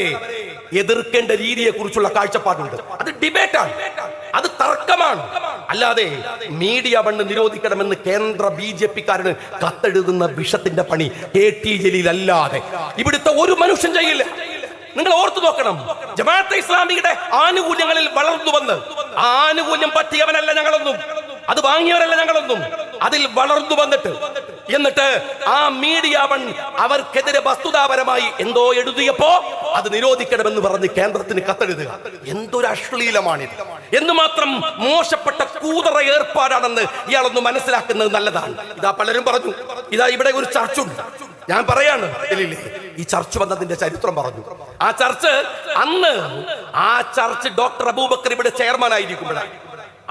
[SPEAKER 1] എതിർക്കേണ്ട രീതിയെ കുറിച്ചുള്ള കാഴ്ചപ്പാടുണ്ട്. അത് ഡിബേറ്റാണ്, അത് തർക്കമാണ്. അല്ലാതെ മീഡിയ ബണ്ട് നിരോധിക്കണമെന്ന് കേന്ദ്ര BJP-കാരന് കത്തെഴുതുന്ന വിഷത്തിന്റെ പണി KT ജലീൽ അല്ലാതെ ഇവിടുത്തെ ഒരു മനുഷ്യൻ ചെയ്യില്ല. നിങ്ങൾ ഓർത്തു നോക്കണം, ജമാഅത്തെ ഇസ്ലാമിയുടെ ആനുകൂല്യങ്ങളിൽ വളർന്നു വന്ന് ആ ആനുകൂല്യം പറ്റിയവനല്ല ഞങ്ങളൊന്നും, അത് വാങ്ങിയവരല്ല ഞങ്ങളൊന്നും. അതിൽ വളർന്നു എന്നിട്ട് ആ മീഡിയ വൺ അവർക്കെതിരെ വസ്തുതാപരമായി എന്തോ എഴുതിയപ്പോ അത് നിരോധിക്കണമെന്ന് പറഞ്ഞ് കേന്ദ്രത്തിന് കത്തെഴുതുക. എന്തൊരു അശ്ലീലമാണിത്! എന്തുമാത്രം മോശപ്പെട്ട കൂതറ ഏർപ്പാടാണെന്ന് ഇയാളൊന്ന് മനസ്സിലാക്കുന്നത് നല്ലതാണ്. ഇതാ പലരും പറഞ്ഞു, ഇതാ ഇവിടെ ഒരു ചർച്ചുണ്ട്. ഞാൻ പറയാണ്, ഈ ചർച്ച് വന്നതിന്റെ ചരിത്രം പറഞ്ഞു. ആ ചർച്ച് ഡോക്ടർ അബൂബക്കർ ഇവിടെ ചെയർമാൻ ആയിരിക്കുമ്പോഴാണ്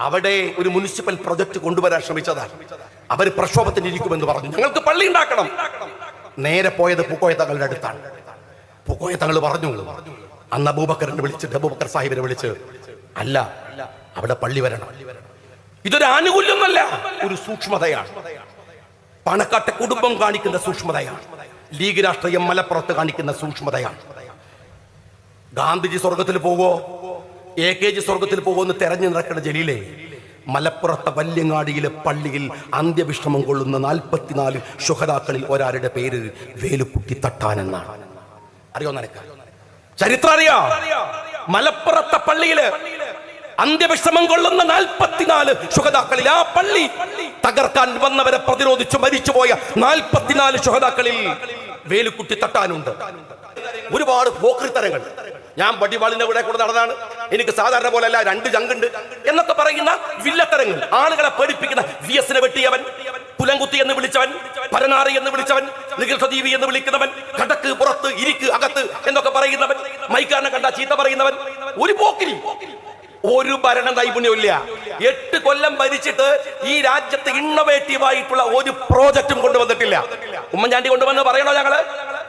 [SPEAKER 1] അവിടെ ഒരു മുനിസിപ്പൽ പ്രൊജക്ട് കൊണ്ടുവരാൻ ശ്രമിച്ചതാണ്. അവർ പ്രക്ഷോഭത്തിന് ഇരിക്കുമെന്ന് പറഞ്ഞു, ഞങ്ങൾക്ക് പള്ളി ഉണ്ടാക്കണം. നേരെ പോയത് പൂക്കോയ തങ്ങളുടെ അടുത്താണ്. പൂക്കോയ തങ്ങൾ പറഞ്ഞു, അന്ന് അബൂബക്കറിനെ വിളിച്ചിട്ട് അബൂബക്കർ സാഹിബിനെ വിളിച്ച്, അല്ല അവിടെ പള്ളി വരണം. ഇതൊരു ആനുകൂല്യമൊന്നല്ല, ഒരു സൂക്ഷ്മതയാണ്. പാണക്കാട്ടെ കുടുംബം കാണിക്കുന്ന സൂക്ഷ്മതയാണ്. ലീഗ് രാഷ്ട്രീയം മലപ്പുറത്ത് കാണിക്കുന്ന സൂക്ഷ്മതയാണ്. ഗാന്ധിജി സ്വർഗത്തിൽ പോവോ, AKG സ്വർഗത്തിൽ പോകുമെന്ന് തെരഞ്ഞു നടക്കുന്ന ജലീലെ, മലപ്പുറത്തെ വല്യങ്ങാടിയിലെ പള്ളിയിൽ അന്ത്യവിശ്രമം കൊള്ളുന്ന 44 ശുഹദാക്കളിൽ ഒരാളുടെ പേര് വേലുക്കുട്ടി തട്ടാൻ എന്നാണ്. അറിയോ നിനക്ക്? ചരിത്രം അറിയാ? മലപ്പുറത്തെ പള്ളിയില് അന്ത്യവിശ്രമം കൊള്ളുന്ന 44 ശുഹദാക്കളിൽ ആ പള്ളി തകർക്കാൻ വന്നവരെ പ്രതിരോധിച്ചു മരിച്ചുപോയ 44 ശുഹദാക്കളിൽ വേലുക്കുട്ടി തട്ടാനുണ്ട്. ഒരുപാട് പോക്രിത്തരങ്ങൾ. ഞാൻ വടിവാളിന്റെ കൂടെ നടന്നാണ്, എനിക്ക് സാധാരണ പോലെയല്ല 2 ചങ്കുണ്ട് എന്നൊക്കെ പറയുന്ന വില്ലത്തരങ്ങൾ, ആളുകളെ പേടിപ്പിക്കുന്ന VS-നെ വെട്ടിയവൻ, പുലങ്കുത്തി എന്ന് വിളിച്ചവൻ, പരനാറി എന്ന് വിളിച്ചവൻ, നികൃഷ്ടജീവി എന്ന് വിളിക്കുന്നവൻ, കടക്ക് പുറത്ത് ഇരിക്ക് അകത്ത് എന്നൊക്കെ പറയുന്നവൻ, മൈക്കാരനെ കണ്ട ചീത്ത പറയുന്നവൻ, ഒരു പോക്കിരി. ഒരു ഭരണ നൈപുണ്യമില്ല. 8 കൊല്ലം ഭരിച്ചിട്ട് ഈ രാജ്യത്ത് ഇന്നോവേറ്റീവ് ആയിട്ടുള്ള ഒരു പ്രോജക്റ്റും കൊണ്ടുവന്നിട്ടില്ല. ഉമ്മൻചാണ്ടി കൊണ്ടുവന്ന് പറയണോ ഞങ്ങള്?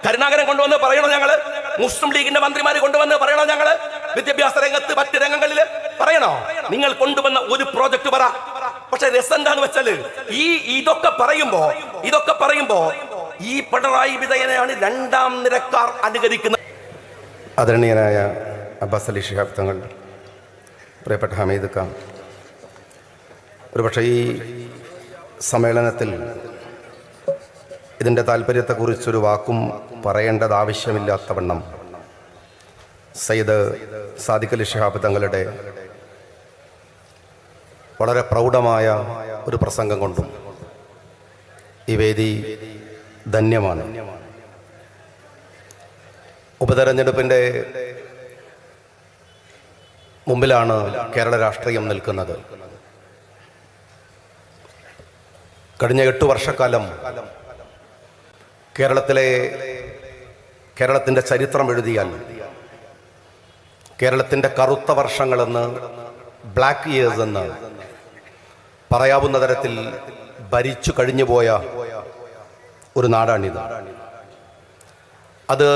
[SPEAKER 1] കരുണാകരൻ കൊണ്ടുവന്ന് പറയണോ ഞങ്ങള്? മുസ്ലിം ലീഗിന്റെ മന്ത്രിമാര് കൊണ്ടുവന്ന് പറയണോ ഞങ്ങള്? വിദ്യാഭ്യാസ രംഗത്ത് മറ്റ് രംഗങ്ങളിൽ പറയണോ? നിങ്ങൾ കൊണ്ടുവന്ന ഒരു പ്രോജക്റ്റ് പറ. പക്ഷെ രസം എന്താന്ന് വെച്ചാല് ഇതൊക്കെ പറയുമ്പോ ഈ പിണറായി വിജയനെയാണ് 2ാം നിരക്കാർ അനുകരിക്കുന്നത്.
[SPEAKER 2] ആദരണീയനായ അബ്ബാസ് അലി ശിഹാബ് തങ്ങൾ, പ്രിയപ്പെട്ട ഹമീദ് ഖാൻ, ഒരുപക്ഷെ ഈ സമ്മേളനത്തിൽ ഇതിൻ്റെ താല്പര്യത്തെക്കുറിച്ചൊരു വാക്കും പറയേണ്ടത് ആവശ്യമില്ലാത്തവണ്ണം സയ്യിദ് സാദിഖ് അലി ശിഹാബ് തങ്ങളുടെ വളരെ പ്രൗഢമായ ഒരു പ്രസംഗം കൊണ്ടും ഈ വേദി ധന്യമാണ്. ഉപതെരഞ്ഞെടുപ്പിൻ്റെ മുമ്പിലാണ് കേരള രാഷ്ട്രീയം നിൽക്കുന്നത്. കഴിഞ്ഞ 8 വർഷക്കാലം കേരളത്തിൻ്റെ ചരിത്രം എഴുതിയാൽ കേരളത്തിൻ്റെ കറുത്ത വർഷങ്ങളെന്ന്, ബ്ലാക്ക് ഇയേഴ്സ് എന്ന് പറയാവുന്ന തരത്തിൽ ഭരിച്ചു കഴിഞ്ഞുപോയ ഒരു നാടാണിത്. അത്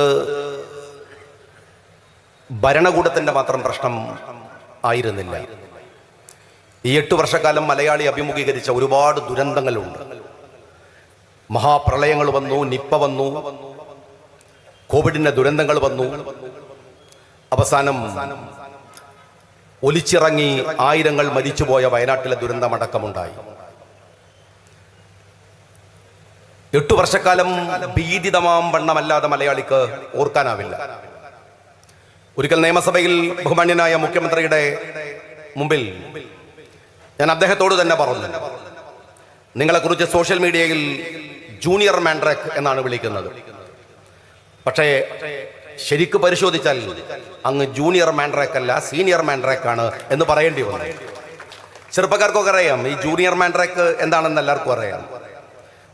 [SPEAKER 2] ഭരണകൂടത്തിൻ്റെ മാത്രം പ്രശ്നം ആയിരുന്നില്ല. ഈ 8 വർഷക്കാലം മലയാളി അഭിമുഖീകരിച്ച ഒരുപാട് ദുരന്തങ്ങളുണ്ട്. മഹാപ്രളയങ്ങൾ വന്നു, നിപ്പ വന്നു, കോവിഡിൻ്റെ ദുരന്തങ്ങൾ വന്നു. അവസാനം ഒലിച്ചിറങ്ങി ആയിരങ്ങൾ മരിച്ചുപോയ വയനാട്ടിലെ ദുരന്തമടക്കമുണ്ടായി. 8 വർഷക്കാലം ഭീതിതമാം വണ്ണമല്ലാതെ മലയാളിക്ക് ഓർക്കാനാവില്ല. ഒരിക്കൽ നിയമസഭയിൽ ബഹുമാന്യനായ മുഖ്യമന്ത്രിയുടെ മുമ്പിൽ ഞാൻ അദ്ദേഹത്തോട് തന്നെ പറഞ്ഞു, നിങ്ങളെക്കുറിച്ച് സോഷ്യൽ മീഡിയയിൽ ജൂനിയർ മാൻഡ്രാക്ക് എന്നാണ് വിളിക്കുന്നത്. പക്ഷേ ശരിക്ക് പരിശോധിച്ചാൽ അങ്ങ് ജൂനിയർ മാൻഡ്രാക്ക് അല്ല, സീനിയർ മാൻഡ്രാക്ക് ആണ് എന്ന് പറയേണ്ടി വന്നു. ചെറുപ്പക്കാർക്കൊക്കെ അറിയാം ഈ ജൂനിയർ മാൻഡ്രാക്ക് എന്താണെന്ന് എല്ലാവർക്കും അറിയാം.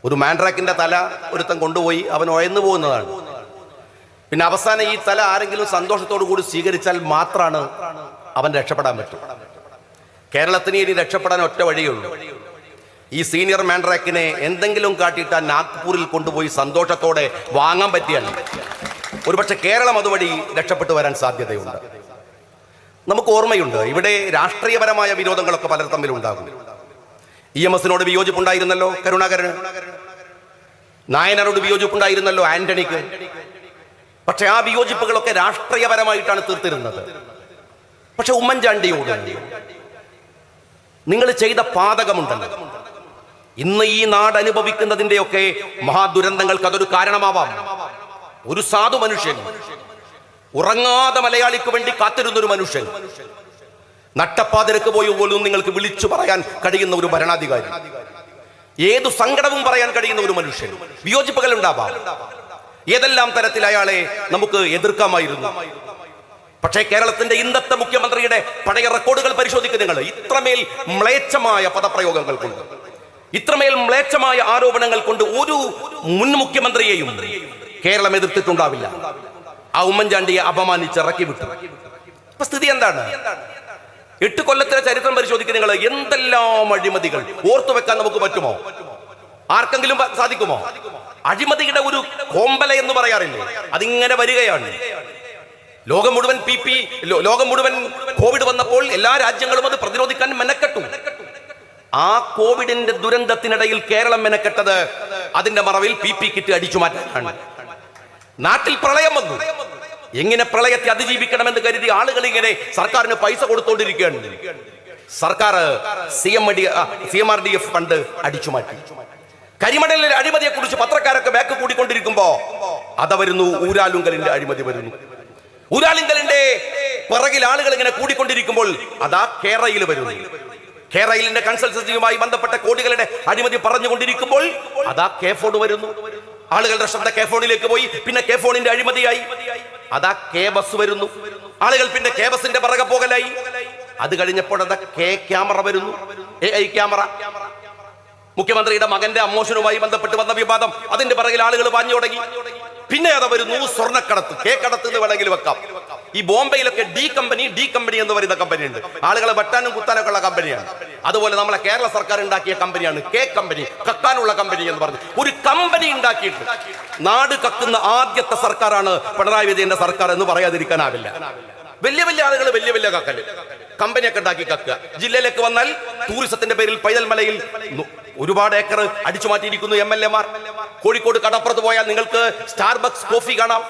[SPEAKER 2] ഒരു മാൻഡ്രാക്കിന്റെ തല ഒരുത്തൻ കൊണ്ടുപോയി അവൻ ഉഴന്നു പോകുന്നതാണ്. പിന്നെ അവസാനം ഈ തല ആരെങ്കിലും സന്തോഷത്തോടു കൂടി സ്വീകരിച്ചാൽ മാത്രമാണ് അവൻ രക്ഷപ്പെടാൻ പറ്റും. കേരളത്തിന് ഇനി രക്ഷപ്പെടാൻ ഒറ്റ വഴിയുള്ളൂ. ഈ സീനിയർ മാൻഡ്രാക്കിനെ എന്തെങ്കിലും കാട്ടിയിട്ട് നാഗ്പൂരിൽ കൊണ്ടുപോയി സന്തോഷത്തോടെ വാങ്ങാൻ പറ്റിയാൽ ഒരുപക്ഷെ കേരളം അതുവഴി രക്ഷപ്പെട്ടു വരാൻ സാധ്യതയുണ്ട്. നമുക്ക് ഓർമ്മയുണ്ട്, ഇവിടെ രാഷ്ട്രീയപരമായ വിരോധങ്ങളൊക്കെ പലർ തമ്മിലുണ്ടാകും. EMSനോട് വിയോജിപ്പുണ്ടായിരുന്നല്ലോ കരുണാകരന്, നായനാരോട് വിയോജിപ്പുണ്ടായിരുന്നല്ലോ ആന്റണിക്ക്. പക്ഷെ ആ വിയോജിപ്പുകളൊക്കെ രാഷ്ട്രീയപരമായിട്ടാണ് തീർത്തിരുന്നത്. പക്ഷെ ഉമ്മൻചാണ്ടിയോട് നിങ്ങൾ ചെയ്ത പാതകമുണ്ടല്ലോ, ഇന്ന് ഈ നാട് അനുഭവിക്കുന്നതിൻ്റെയൊക്കെ മഹാദുരന്തങ്ങൾക്ക് അതൊരു കാരണമാവാം. ഒരു സാധു മനുഷ്യൻ, ഉറങ്ങാതെ മലയാളിക്ക് വേണ്ടി കാത്തിരുന്നൊരു മനുഷ്യൻ, നട്ടപ്പാതിരക്ക് പോയി പോലും നിങ്ങൾക്ക് വിളിച്ചു പറയാൻ കഴിയുന്ന ഒരു ഭരണാധികാരി, ഏതു സങ്കടവും പറയാൻ കഴിയുന്ന ഒരു മനുഷ്യൻ. വിയോജിപ്പുകൾ ഉണ്ടാവാം, ഏതെല്ലാം തരത്തിൽ അയാളെ നമുക്ക് എതിർക്കാമായിരുന്നു. പക്ഷേ കേരളത്തിന്റെ ഇന്നത്തെ മുഖ്യമന്ത്രിയുടെ പഴയ റെക്കോർഡുകൾ പരിശോധിക്കുന്ന നിങ്ങൾ, ഇത്രമേൽ മ്ലേച്ഛമായ പദപ്രയോഗങ്ങൾ കൊണ്ട്, ഇത്രമേൽ മ്ലേച്ഛമായ ആരോപണങ്ങൾ കൊണ്ട് ഒരു മുൻ മുഖ്യമന്ത്രിയെയും കേരളം എതിർത്തിട്ടുണ്ടാവില്ല. ആ ഉമ്മൻചാണ്ടിയെ അപമാനിച്ച് ഇറക്കി വിട്ടു. ഇപ്പൊ സ്ഥിതി എന്താണ്? 8 കൊല്ലത്തിലെ ചരിത്രം പരിശോധിക്കുന്ന നിങ്ങൾ, എന്തെല്ലാം അഴിമതികൾ ഓർത്തു വെക്കാൻ നമുക്ക് പറ്റുമോ? ആർക്കെങ്കിലും സാധിക്കുമോ? അഴിമതിയുടെ ഒരു കോമ്പല എന്ന് പറയാറില്ലേ, അതിങ്ങനെ വരികയാണ്. ലോകം മുഴുവൻ കോവിഡ് വന്നപ്പോൾ എല്ലാ രാജ്യങ്ങളും അത് പ്രതിരോധിക്കാൻ മെനക്കെട്ടു. ആ കോവിഡിന്റെ ദുരന്തത്തിനിടയിൽ കേരളം മെനക്കെട്ടത് അതിന്റെ മറവിൽ PP കിറ്റ് അടിച്ചു മാറ്റാനാണ്. നാട്ടിൽ പ്രളയം വന്നു. എങ്ങനെ പ്രളയത്തെ അതിജീവിക്കണമെന്ന് കരുതി ആളുകൾ ഇങ്ങനെ സർക്കാരിന് പൈസ കൊടുത്തോണ്ടിരിക്കുകയാണ്. സർക്കാർ CMRDF ഫണ്ട് അടിച്ചു മാറ്റി. കരിമണലിലെ അഴിമതിയെ കുറിച്ച് പത്രക്കാരൊക്കെ ബാക്ക് കൂടിക്കൊണ്ടിരിക്കുമ്പോ അത വരുന്നു, ഊരാലുങ്കലിന്റെ അഴിമതി വരുന്നു. ഊരാലുങ്കലിന്റെ പിറകിൽ ആളുകൾ ഇങ്ങനെ കൂടിക്കൊണ്ടിരിക്കുമ്പോൾ അതാ കേരളയിൽ വരുന്നു. കേരളയിലെ കൺസൾട്ടൻസിയുമായി ബന്ധപ്പെട്ട കോടികളുടെ അഴിമതി പറഞ്ഞുകൊണ്ടിരിക്കുമ്പോൾ അതാ K-ഫോൺ വരുന്നു. ആളുകളുടെ ശബ്ദ K-ഫോണിലേക്ക് പോയി, പിന്നെ K-ഫോണിന്റെ അഴിമതിയായി. അതാ K-ബസ് വരുന്നു. ആളുകൾ പിന്നെ K-ബസിന്റെ പിറകെ പോകലായി. അത് കഴിഞ്ഞപ്പോൾ അതാ K-ക്യാമറ വരുന്നു, AI ക്യാമറ. മുഖ്യമന്ത്രിയുടെ മകന്റെ അമ്മോഷനുമായി ബന്ധപ്പെട്ട് വന്ന വിവാദം, അതിന്റെ പിറകിൽ ആളുകൾ പാഞ്ഞു തുടങ്ങി. പിന്നെ അത് വരുന്നു സ്വർണ്ണക്കടത്ത്, K-കടത്ത് എന്ന് വേണമെങ്കിൽ വെക്കാം. ഈ ബോംബെയിലൊക്കെ ഡി കമ്പനി എന്ന് പറയുന്ന കമ്പനി ഉണ്ട്. ആളുകളെ വെട്ടാനും കുത്താനൊക്കെ ഉള്ള കമ്പനിയാണ്. അതുപോലെ നമ്മളെ കേരള സർക്കാർ ഉണ്ടാക്കിയ കമ്പനിയാണ് K-കമ്പനി, കക്കാനുള്ള കമ്പനി എന്ന് പറഞ്ഞു. ഒരു കമ്പനി ഉണ്ടാക്കിയിട്ട് നാട് കക്കുന്ന ആദ്യത്തെ സർക്കാരാണ് പിണറായി വിജയന്റെ സർക്കാർ എന്ന് പറയാതിരിക്കാനാവില്ല. വലിയ വലിയ ആളുകൾ വലിയ കക്കല് കമ്പനിയൊക്കെ ഉണ്ടാക്കി കക്കുക. ജില്ലയിലേക്ക് വന്നാൽ ടൂറിസത്തിന്റെ പേരിൽ പൈതൽ മലയിൽ ഒരുപാട് ഏക്കർ അടിച്ചു മാറ്റിയിരിക്കുന്നു MLA-മാർ. കോഴിക്കോട് കടപ്പുറത്ത് പോയാൽ നിങ്ങൾക്ക് സ്റ്റാർബക്സ് കോഫി കാണാം.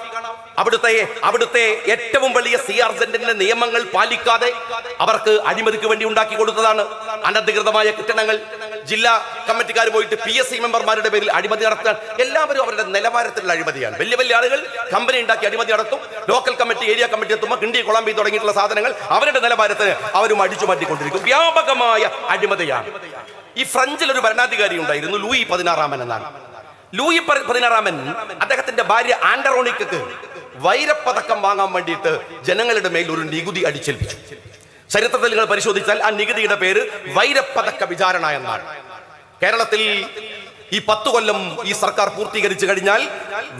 [SPEAKER 2] അവിടുത്തെ ഏറ്റവും വലിയ CR-സെന്റിന്റെ നിയമങ്ങൾ പാലിക്കാതെ അവർക്ക് അഴിമതിക്ക് വേണ്ടി ഉണ്ടാക്കി കൊടുത്തതാണ് അനധികൃതമായ കെട്ടിടങ്ങൾ. ജില്ലാ കമ്മിറ്റിക്കാർ പോയിട്ട് PSC മെമ്പർമാരുടെ പേരിൽ അഴിമതി നടത്താൻ. എല്ലാവരും അവരുടെ നിലവാരത്തിലുള്ള അഴിമതിയാണ്. വലിയ ആളുകൾ കമ്പനി ഉണ്ടാക്കി അഴിമതി നടത്തും. ലോക്കൽ കമ്മിറ്റി, ഏരിയ കമ്മിറ്റി എത്തുമ്പോൾ കിണ്ടി കൊളംബി തുടങ്ങിയിട്ടുള്ള സാധനങ്ങൾ അവരുടെ നിലവാരത്തിന് അവരും അടിച്ചു മാറ്റിക്കൊണ്ടിരിക്കും. വ്യാപകമായ അഴിമതിയാണ്. ഈ ഫ്രഞ്ചിൽ ഒരു ഭരണാധികാരി ഉണ്ടായിരുന്നു, ലൂയി 16 എന്നാണ്. ലൂയി 16 അദ്ദേഹത്തിന്റെ ഭാര്യ ആൻഡറോണിക്കക്ക് വൈരപ്പതക്കം വാങ്ങാൻ വേണ്ടിയിട്ട് ജനങ്ങളുടെ മേൽ ഒരു നികുതി അടിച്ചേൽപ്പിച്ചു. ചരിത്രത്തിൽ നിങ്ങൾ പരിശോധിച്ചാൽ ആ നികുതിയുടെ പേര് വൈരപ്പതക്ക വിചാരണ എന്നാണ്. കേരളത്തിൽ ഈ 10 കൊല്ലം ഈ സർക്കാർ പൂർത്തീകരിച്ചു കഴിഞ്ഞാൽ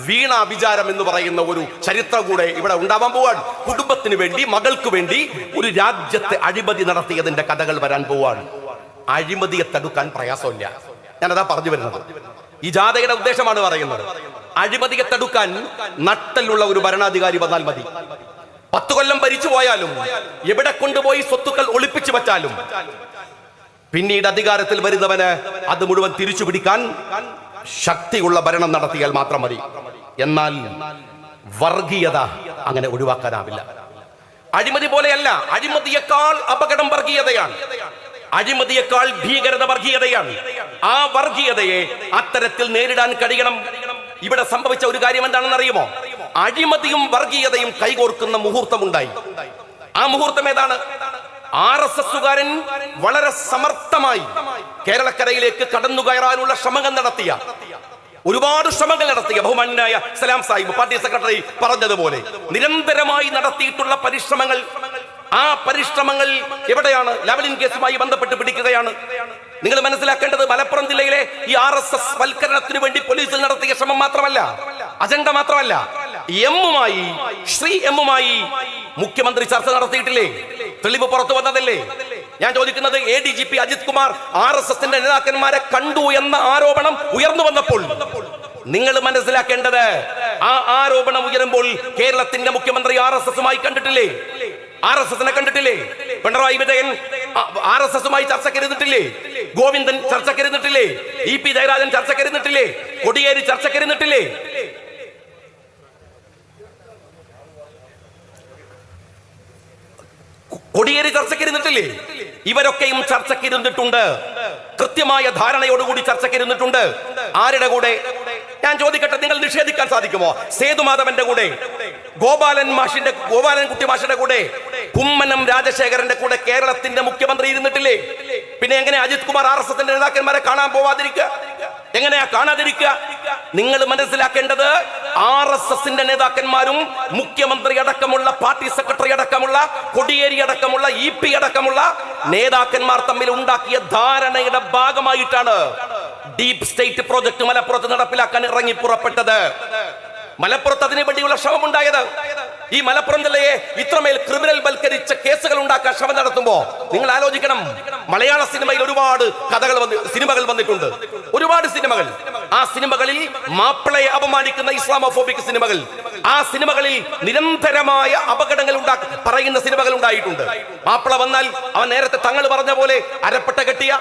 [SPEAKER 2] വീണ വിചാരം എന്ന് പറയുന്ന ഒരു ചരിത്രം കൂടെ ഇവിടെ ഉണ്ടാവാൻ പോവാണ്. കുടുംബത്തിന് വേണ്ടി, മകൾക്ക് വേണ്ടി ഒരു രാജ്യത്തെ അഴിമതി നടത്തിയതിന്റെ കഥകൾ വരാൻ പോവാണ്. അഴിമതിയെ തടുക്കാൻ പ്രയാസമില്ല. ഞാനതാ പറഞ്ഞു വരുന്നത്. ഈ ജാഥയുടെ ഉദ്ദേശമാണ് പറയുന്നത്. അഴിമതിയെ തടുക്കാൻ നട്ടലുള്ള ഒരു ഭരണാധികാരി വന്നാൽ മതി. 10 കൊല്ലം ഭരിച്ചു പോയാലും, എവിടെ കൊണ്ടുപോയി സ്വത്തുക്കൾ ഒളിപ്പിച്ചു വച്ചാലും, പിന്നീട് അധികാരത്തിൽ വരുന്നവന് അത് മുഴുവൻ തിരിച്ചു പിടിക്കാൻ ശക്തിയുള്ള ഭരണം നടത്തിയാൽ മാത്രം മതി. എന്നാൽ വർഗീയത അങ്ങനെ ഒഴിവാക്കാനാവില്ല. അഴിമതി പോലെയല്ല. അഴിമതിയേക്കാൾ അപകടം വർഗീയതയാണ്. അഴിമതിയേക്കാൾ ഭീകരത വർഗീയതയാണ്. ആ വർഗീയതയെ അത്തരത്തിൽ നേരിടാൻ കഴിയണം. ഇവിടെ സംഭവിച്ച ഒരു കാര്യം എന്താണെന്ന് അറിയുമോ? അഴിമതിയും വർഗീയതയും കൈകോർക്കുന്ന മുഹൂർത്തമുണ്ടായി. ആ മുഹൂർത്തം ഏതാണ്? RSSകാരൻ വളരെ സമർത്ഥമായി കേരളക്കരയിലേക്ക് കടന്നു കയറാനുള്ള ശ്രമങ്ങൾ നടത്തിയ, ഒരുപാട് ശ്രമങ്ങൾ നടത്തിയ ബഹുമാന്യനായ സലാം സാഹിബ് പാർട്ടി സെക്രട്ടറി പറഞ്ഞതുപോലെ നിരന്തരമായി നടത്തിയിട്ടുള്ള പരിശ്രമങ്ങൾ, ആ പരിശ്രമങ്ങൾ എവിടെയാണ്? ലാവ്ലിൻ കേസുമായി ബന്ധപ്പെട്ട് പിടിക്കുകയാണ്. നിങ്ങൾ മനസ്സിലാക്കേണ്ടത്, മലപ്പുറം ജില്ലയിലെ ഈ RSS വൽക്കരണത്തിന് വേണ്ടി പോലീസിൽ നടത്തിയ ശ്രമം മാത്രമല്ല, അജണ്ട മാത്രമല്ല, ശ്രീ എമ്മുമായി മുഖ്യമന്ത്രി ചർച്ച നടത്തിയിട്ടില്ലേ? തെളിവ് പുറത്തു വന്നതല്ലേ? ഞാൻ ചോദിക്കുന്നത്, ADGP അജിത് കുമാർ RSSന്റെ നേതാക്കന്മാരെ കണ്ടു എന്ന ആരോപണം ഉയർന്നു വന്നപ്പോൾ നിങ്ങൾ മനസ്സിലാക്കേണ്ടത്, ആ ആരോപണം ഉയരുമ്പോൾ കേരളത്തിന്റെ മുഖ്യമന്ത്രി RSSുമായി കണ്ടിട്ടില്ലേ? RSSനെ കണ്ടിട്ടില്ലേ? പിണറായി വിജയൻ RSSുമായി ചർച്ചക്കിരുന്നിട്ടില്ലേ? ഗോവിന്ദൻ ചർച്ചക്കിരുന്നിട്ടില്ലേ? EP ജയരാജൻ ചർച്ചക്കിരുന്നിട്ടില്ലേ? കോടിയേരി ചർച്ചക്കിരുന്നിട്ടില്ലേ? കോടിയേരി ചർച്ചക്കിരുന്നിട്ടില്ലേ? ഇവരൊക്കെയും ചർച്ചക്കിരുന്നിട്ടുണ്ട്. കൃത്യമായ ധാരണയോടുകൂടി ചർച്ചക്കിരുന്നിട്ടുണ്ട്. ആരുടെ കൂടെ? ഞാൻ ചോദിക്കട്ടെ, നിങ്ങൾ നിഷേധിക്കാൻ സാധിക്കുമോ? സേതുമാധവന്റെ കൂടെ, ഗോപാലൻകുട്ടി മാഷിന്റെ കൂടെ, കുമ്മനം രാജശേഖരന്റെ കൂടെ കേരളത്തിന്റെ മുഖ്യമന്ത്രി ഇരുന്നിട്ടില്ലേ? പിന്നെ എങ്ങനെ അജിത് കുമാർ RSSന്റെ നേതാക്കന്മാരെ കാണാൻ പോവാതിരിക്കുക? എങ്ങനെയാ കാണാതിരിക്കുക? നിങ്ങൾ മനസ്സിലാക്കേണ്ടത്, RSSന്റെ നേതാക്കന്മാരും മുഖ്യമന്ത്രി അടക്കമുള്ള, പാർട്ടി സെക്രട്ടറി അടക്കമുള്ള, കോടിയേരി അടക്കമുള്ള, EP അടക്കമുള്ള നേതാക്കന്മാർ തമ്മിൽ ഉണ്ടാക്കിയ ധാരണയുടെ ഭാഗമായിട്ടാണ് ഡീപ് സ്റ്റേറ്റ് പ്രോജക്ട് മലപ്പുറത്ത് നടപ്പിലാക്കാൻ ഇറങ്ങി പുറപ്പെട്ടത്. മലപ്പുറത്ത് അതിനു വേണ്ടിയുള്ള ശ്രമം ഉണ്ടായത്. ഈ മലപ്പുറം ജില്ലയെ ഇത്രമേൽ ക്രിമിനൽ വൽക്കരിച്ച കേസുകൾ ഉണ്ടാക്കാൻ ശ്രമം നടത്തുമ്പോ നിങ്ങൾ ആലോചിക്കണം, മലയാള സിനിമയിൽ ഒരുപാട് സിനിമകൾ വന്നിട്ടുണ്ട്. ഒരുപാട് സിനിമകൾ. ആ സിനിമകളിൽ മാപ്പിളയെ അപമാനിക്കുന്ന ഇസ്ലാമോഫോബിക് സിനിമകൾ, ആ സിനിമകളിൽ നിരന്തരമായ അപകടങ്ങൾ പറയുന്ന സിനിമകൾ ഉണ്ടായിട്ടുണ്ട്. മാപ്പിള വന്നാൽ അവൻ നേരത്തെ തങ്ങൾ പറഞ്ഞ പോലെ അരപ്പട്ട കെട്ടിയ,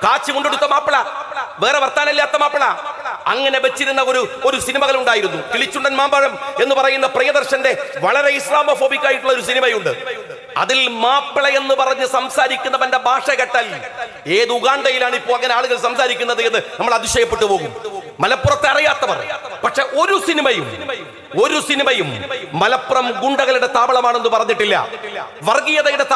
[SPEAKER 2] കാച്ചി കൊണ്ടെടുത്ത മാപ്പിള, വേറെ വർത്താനില്ലാത്ത മാപ്പിള, അങ്ങനെ വെച്ചിരുന്ന ഒരു സിനിമകൾ ഉണ്ടായിരുന്നു. കിളിച്ചുണ്ടൻ മാമ്പഴം എന്ന് പറയുന്ന പ്രിയദർശന്റെ വളരെ ഇസ്ലാമോഫോബിക് ആയിട്ടുള്ള ഒരു സിനിമയുണ്ട്. അതിൽ മാപ്പിള എന്ന് പറഞ്ഞ് സംസാരിക്കുന്നവന്റെ ഭാഷ കേട്ടാൽ ഏത് ഉഗാണ്ടയിലാണ് ഇപ്പോൾ അങ്ങനെ ആളുകൾ സംസാരിക്കുന്നത് എന്ന് നമ്മൾ അതിശയപ്പെട്ടു പോകും. മലപ്പുറത്തെ അറിയാത്തവർ. പക്ഷെ ഒരു സിനിമയും മലപ്പുറം ഗുണ്ടകളുടെ താവളമാണെന്ന് പറഞ്ഞിട്ടില്ല. വർഗീയതയുടെ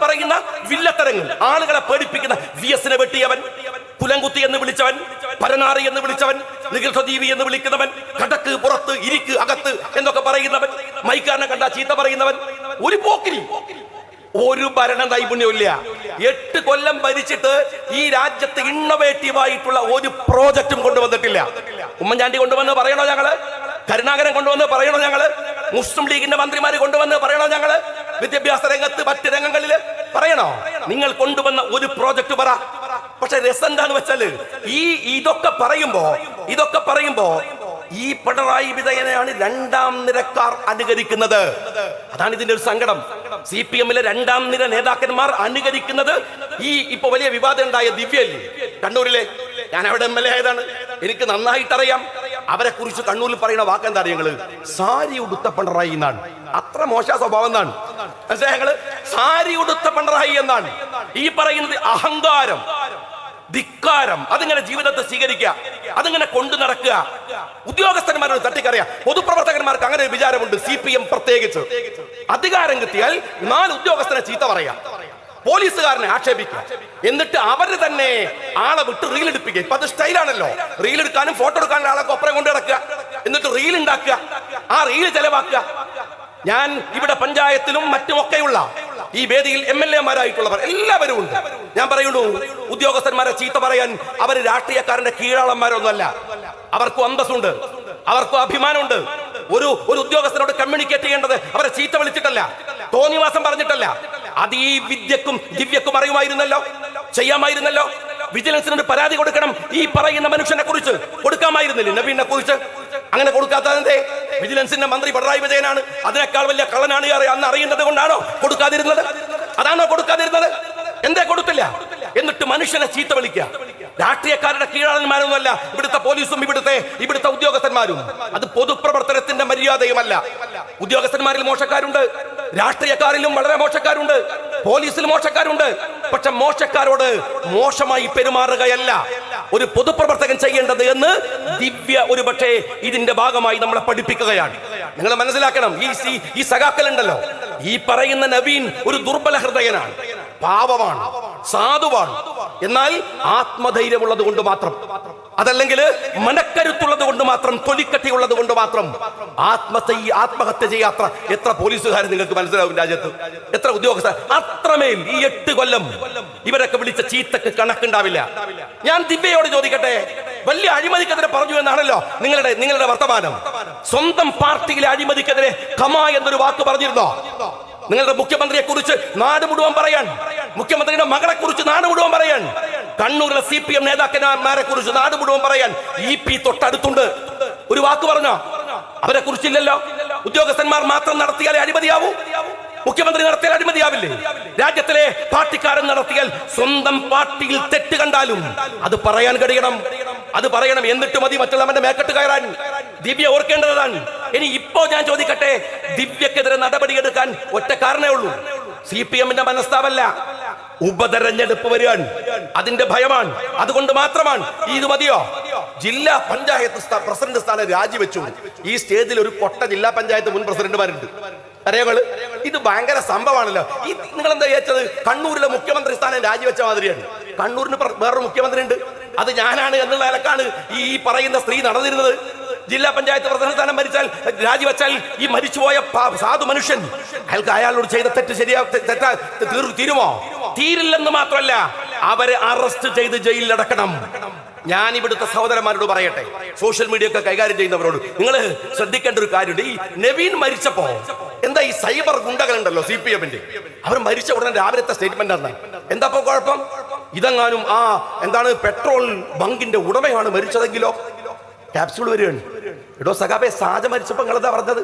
[SPEAKER 1] പറയുന്ന വില്ലത്തരങ്ങൾ, ആളുകളെ പേടിപ്പിക്കുന്ന VS-നെ വെട്ടിയവൻ, കുലംകുത്തി എന്ന് വിളിച്ചവൻ, പരനാറി എന്ന് വിളിച്ചവൻ, നികൃഷ്ടജീവി എന്ന് വിളിക്കുന്നവൻ, കടക്ക് പുറത്ത് ഇരിക്ക് അകത്ത് എന്നൊക്കെ പറയുന്നവൻ, മൈക്കാരനെ കണ്ട ചീത്ത പറയുന്നവൻ, ഒരു പോക്കിരി, ഒരു ഭരണ നൈപുണ്യമില്ല. 8 കൊല്ലം ഭരിച്ചിട്ട് ഈ രാജ്യത്ത് ഇന്നോവേറ്റീവായിട്ടുള്ള ഒരു പ്രോജക്റ്റും കൊണ്ടുവന്നിട്ടില്ല. ഉമ്മൻചാണ്ടി കൊണ്ടുവന്ന് പറയണോ ഞങ്ങള്? കരുണാകരൻ കൊണ്ടുവന്ന് പറയണോ ഞങ്ങള്? മുസ്ലിം ലീഗിന്റെ മന്ത്രിമാര് കൊണ്ടുവന്ന് പറയണോ ഞങ്ങള്? വിദ്യാഭ്യാസ രംഗത്ത് മറ്റ് രംഗങ്ങളിൽ പറയണോ? നിങ്ങൾ കൊണ്ടുവന്ന ഒരു പ്രോജക്റ്റ് പറ. പക്ഷെ രസം എന്താന്ന് വെച്ചാല് ഇതൊക്കെ പറയുമ്പോ ഈ പിണറായി വിജയനെയാണ് 2ാം നിരക്കാർ അനുകരിക്കുന്നത്. അതാണ് ഇതിന്റെ ഒരു സങ്കടം. CPM-ലെ 2ാം നിര നേതാക്കന്മാർ അനുകരിക്കുന്നത് ഇപ്പൊ വലിയ വിവാദം ഉണ്ടായ ദിവ്യല്ലേ, കണ്ണൂരിലെ. ഞാൻ അവിടെ MLA ആയതാണ്, എനിക്ക് നന്നായിട്ടറിയാം. അവരെ കുറിച്ച് കണ്ണൂരിൽ പറയുന്ന വാക്കെന്താ അറിയങ്ങള്? സാരി ഉടുത്ത പിണറായി എന്നാണ്. അത്ര മോശ സ്വഭാവം എന്നാണ്. പക്ഷേ ഞങ്ങള് സാരി ഉടുത്ത പിണറായി എന്നാണ് ഈ പറയുന്നത്. അഹങ്കാരം, ധിക്കാരം, അതിങ്ങനെ ജീവിതത്തെ സ്വീകരിക്കുക, അതിങ്ങനെ കൊണ്ടു നടക്കുക. ഉദ്യോഗസ്ഥന്മാരോട് തട്ടിക്കറിയാം. പൊതുപ്രവർത്തകന്മാർക്ക് അങ്ങനെ ഒരു വിചാരമുണ്ട്. CPM പ്രത്യേകിച്ച് അധികാരം കിട്ടിയാൽ 4 ഉദ്യോഗസ്ഥനെ ചീത്ത പറയാം, പോലീസുകാരനെ ആക്ഷേപിക്കുക, എന്നിട്ട് അവര് തന്നെ ആളെ വിട്ട് റീൽ എടുപ്പിക്കുക. ഇപ്പൊ അത് സ്റ്റൈലാണല്ലോ. റീൽ എടുക്കാനും ഫോട്ടോ എടുക്കാനും ആളൊക്കെ ഒപ്പരം കൊണ്ട് നടക്കുക, എന്നിട്ട് റീൽ ഉണ്ടാക്കുക, ആ റീൽ ചെലവാക്കുക. ഞാൻ ഇവിടെ പഞ്ചായത്തിലും മറ്റുമൊക്കെയുള്ള ഈ വേദിയിൽ MLA-മാരായിട്ടുള്ളവർ എല്ലാവരും ഉണ്ട്. ഞാൻ പറയുന്നു, ഉദ്യോഗസ്ഥന്മാരെ ചീത്ത പറയാൻ അവർ രാഷ്ട്രീയക്കാരന്റെ കീഴാളന്മാരൊന്നുമല്ല. അവർക്കും അന്തസ്സുണ്ട്, അവർക്കും അഭിമാനമുണ്ട്. ഒരു ഉദ്യോഗസ്ഥനോട് കമ്മ്യൂണിക്കേറ്റ് ചെയ്യേണ്ടത് അവരെ ചീത്ത വിളിച്ചിട്ടല്ല, തോന്നിവാസം പറഞ്ഞിട്ടല്ല. അത് ഈ വിദ്യക്കും ദിവ്യക്കും അറിയുമായിരുന്നല്ലോ, ചെയ്യാമായിരുന്നല്ലോ. വിജിലൻസിനോട് പരാതി കൊടുക്കണം ഈ പറയുന്ന മനുഷ്യനെ കുറിച്ച്, കൊടുക്കാമായിരുന്നില്ല. നബീനെ കുറിച്ച് അങ്ങനെ കൊടുക്കാത്തതിന്റെ വിജിലൻസിന്റെ മന്ത്രി പിണറായി വിജയനാണ്, അതിനേക്കാൾ വലിയ കള്ളനാണ് അന്ന് അറിയുന്നത് കൊണ്ടാണോ കൊടുക്കാതിരുന്നത്? അതാണോ കൊടുക്കാതിരുന്നത്? എന്തേ കൊടുത്തില്ല? എന്നിട്ട് മനുഷ്യനെ ചീത്ത വിളിക്കുക. രാഷ്ട്രീയക്കാരുടെ കീഴാളന്മാരൊന്നുമല്ല ഇവിടുത്തെ പോലീസും ഇവിടുത്തെ ഉദ്യോഗസ്ഥന്മാരും. അത് പൊതുപ്രവർത്തനത്തിന്റെ മര്യാദയുമല്ല. ഉദ്യോഗസ്ഥന്മാരിൽ മോശക്കാരുണ്ട്, രാഷ്ട്രീയക്കാരിലും വളരെ മോശക്കാരുണ്ട്, പോലീസിൽ മോശക്കാരുണ്ട്. പക്ഷെ മോശക്കാരോട് മോശമായി പെരുമാറുകയല്ല ഒരു പൊതുപ്രവർത്തകൻ ചെയ്യേണ്ടത് എന്ന് ദിവ്യ ഒരു പക്ഷേ ഇതിന്റെ ഭാഗമായി നമ്മളെ പഠിപ്പിക്കുകയാണ്. നിങ്ങൾ മനസ്സിലാക്കണം, ഈ സഖാക്കളുണ്ടല്ലോ, ഈ പറയുന്ന നവീൻ ഒരു ദുർബല ഹൃദയനാണ്, പാവമാണ്, സാധുവാണ്. എന്നാൽ ആത്മധൈര്യമുള്ളത് കൊണ്ട് മാത്രം, അതല്ലെങ്കിൽ മനക്കരുത്തുള്ളത് കൊണ്ട് മാത്രം, തൊലിക്കട്ടിയുള്ളത് കൊണ്ട് മാത്രം ആത്മഹത്യ ചെയ്യാത്ത എത്ര പോലീസുകാർ നിങ്ങൾക്ക് മനസ്സിലാവും രാജ്യത്ത്? എത്ര ഉദ്യോഗസ്ഥർ? അത്രമേൽ ഈ 8 കൊല്ലം ഇവരൊക്കെ വിളിച്ച ചീത്തക്ക് കണക്കുണ്ടാവില്ല. ഞാൻ ദിവ്യയോട് ചോദിക്കട്ടെ, വലിയ അഴിമതിക്കെതിരെ പറഞ്ഞു എന്നാണല്ലോ നിങ്ങളുടെ വർത്തമാനം. സ്വന്തം പാർട്ടിയിലെ അഴിമതിക്കെതിരെ ഖമ എന്നൊരു വാക്ക് പറഞ്ഞിരുന്നോ? നിങ്ങളുടെ മുഖ്യമന്ത്രിയെ കുറിച്ച് നാട് മുഴുവൻ പറയാൻ, മുഖ്യമന്ത്രിയുടെ മകളെ കുറിച്ച് നാട് മുഴുവൻ പറയാൻ, കണ്ണൂരിലെ CPM നേതാക്കന്മാരെ കുറിച്ച് നാട് മുഴുവൻ പറയാൻ EP തൊട്ടടുത്തുണ്ട്. ഒരു വാക്ക് പറഞ്ഞോ? അവരെ കുറിച്ചില്ലല്ലോ. ഉദ്യോഗസ്ഥന്മാർ മാത്രം നടത്തിയാലേ അഴിമതിയാവൂ? മുഖ്യമന്ത്രി നടത്തിയാൽ അഴിമതിയാവില്ലേ? രാജ്യത്തിലെ പാർട്ടിക്കാരൻ നടത്തിയാൽ, സ്വന്തം പാർട്ടിയിൽ തെറ്റ് കണ്ടാലും അത് പറയാൻ കഴിയണം, അത് പറയണം. എന്നിട്ട് മതി മറ്റുള്ളവന്റെ മേക്കെട്ട് കയറാൻ. ദിവ്യ ഓർക്കേണ്ടതാണ്. ഇനി ഇപ്പോ ഞാൻ ചോദിക്കട്ടെ, ദിവ്യക്കെതിരെ നടപടിയെടുക്കാൻ ഒറ്റ കാരണമേ ഉള്ളൂ. CPM-ന്റെ മനസ്താവല്ല, ഉപതെരഞ്ഞെടുപ്പ് വരികയാണ്, അതിന്റെ ഭയമാണ്, അതുകൊണ്ട് മാത്രമാണ്. ഇത് മതിയോ? ജില്ലാ പഞ്ചായത്ത് പ്രസിഡന്റ് സ്ഥാനം രാജിവെച്ചു. ഈ സ്റ്റേജിൽ ഒരു കൊട്ട ജില്ലാ പഞ്ചായത്ത് മുൻ പ്രസിഡന്റുമാരുണ്ട്. അറിയാങ്ങള്, ഇത് ഭയങ്കര സംഭവമാണല്ലോ. ഈ നിങ്ങൾ എന്താ വിചാരിച്ചത്? കണ്ണൂരിലെ മുഖ്യമന്ത്രി സ്ഥാനം രാജിവെച്ച മാതിരിയാണ്. കണ്ണൂരിന് വേറൊരു മുഖ്യമന്ത്രി ഉണ്ട്, അത് ഞാനാണ് എന്നുള്ള നിലക്കാണ് ഈ പറയുന്ന സ്ത്രീ നടന്നിരുന്നത്. ജില്ലാ പഞ്ചായത്ത് പ്രസിഡന്റ് സ്ഥാനം രാജിവെച്ചാൽ ഈ മരിച്ചുപോയ സാധു മനുഷ്യൻ അയാളോട് ചെയ്ത തെറ്റ് തീരുമോ? തീരില്ലെന്ന് മാത്രമല്ല, അവരെ അറസ്റ്റ് ചെയ്ത് ജയിലിൽ അടക്കണം. ഞാൻ ഇവിടുത്തെ സഹോദരന്മാരോട് പറയട്ടെ, സോഷ്യൽ മീഡിയ ഒക്കെ കൈകാര്യം ചെയ്യുന്നവരോട്, നിങ്ങൾ ശ്രദ്ധിക്കേണ്ട ഒരു കാര്യമുണ്ട്. ഈ നവീൻ മരിച്ചപ്പോ എന്താ ഈ സൈബർ ഗുണ്ടകളുണ്ടല്ലോ CPM-ന്റെ, അവർ മരിച്ച ഉടനെ രാവിലത്തെ സ്റ്റേറ്റ്മെന്റ് ആണ്. എന്താ കുഴപ്പം? ഇതെങ്ങാനും എന്താണ് പെട്രോൾ ബങ്കിന്റെ ഉടമയാണ് മരിച്ചതെങ്കിലോ? ക്യാപ്സ്യൂൾ വരികയാണ്. എടോ സഖാബെ, സാജ മരിച്ചപ്പോ നിങ്ങൾ എന്താ പറഞ്ഞത്?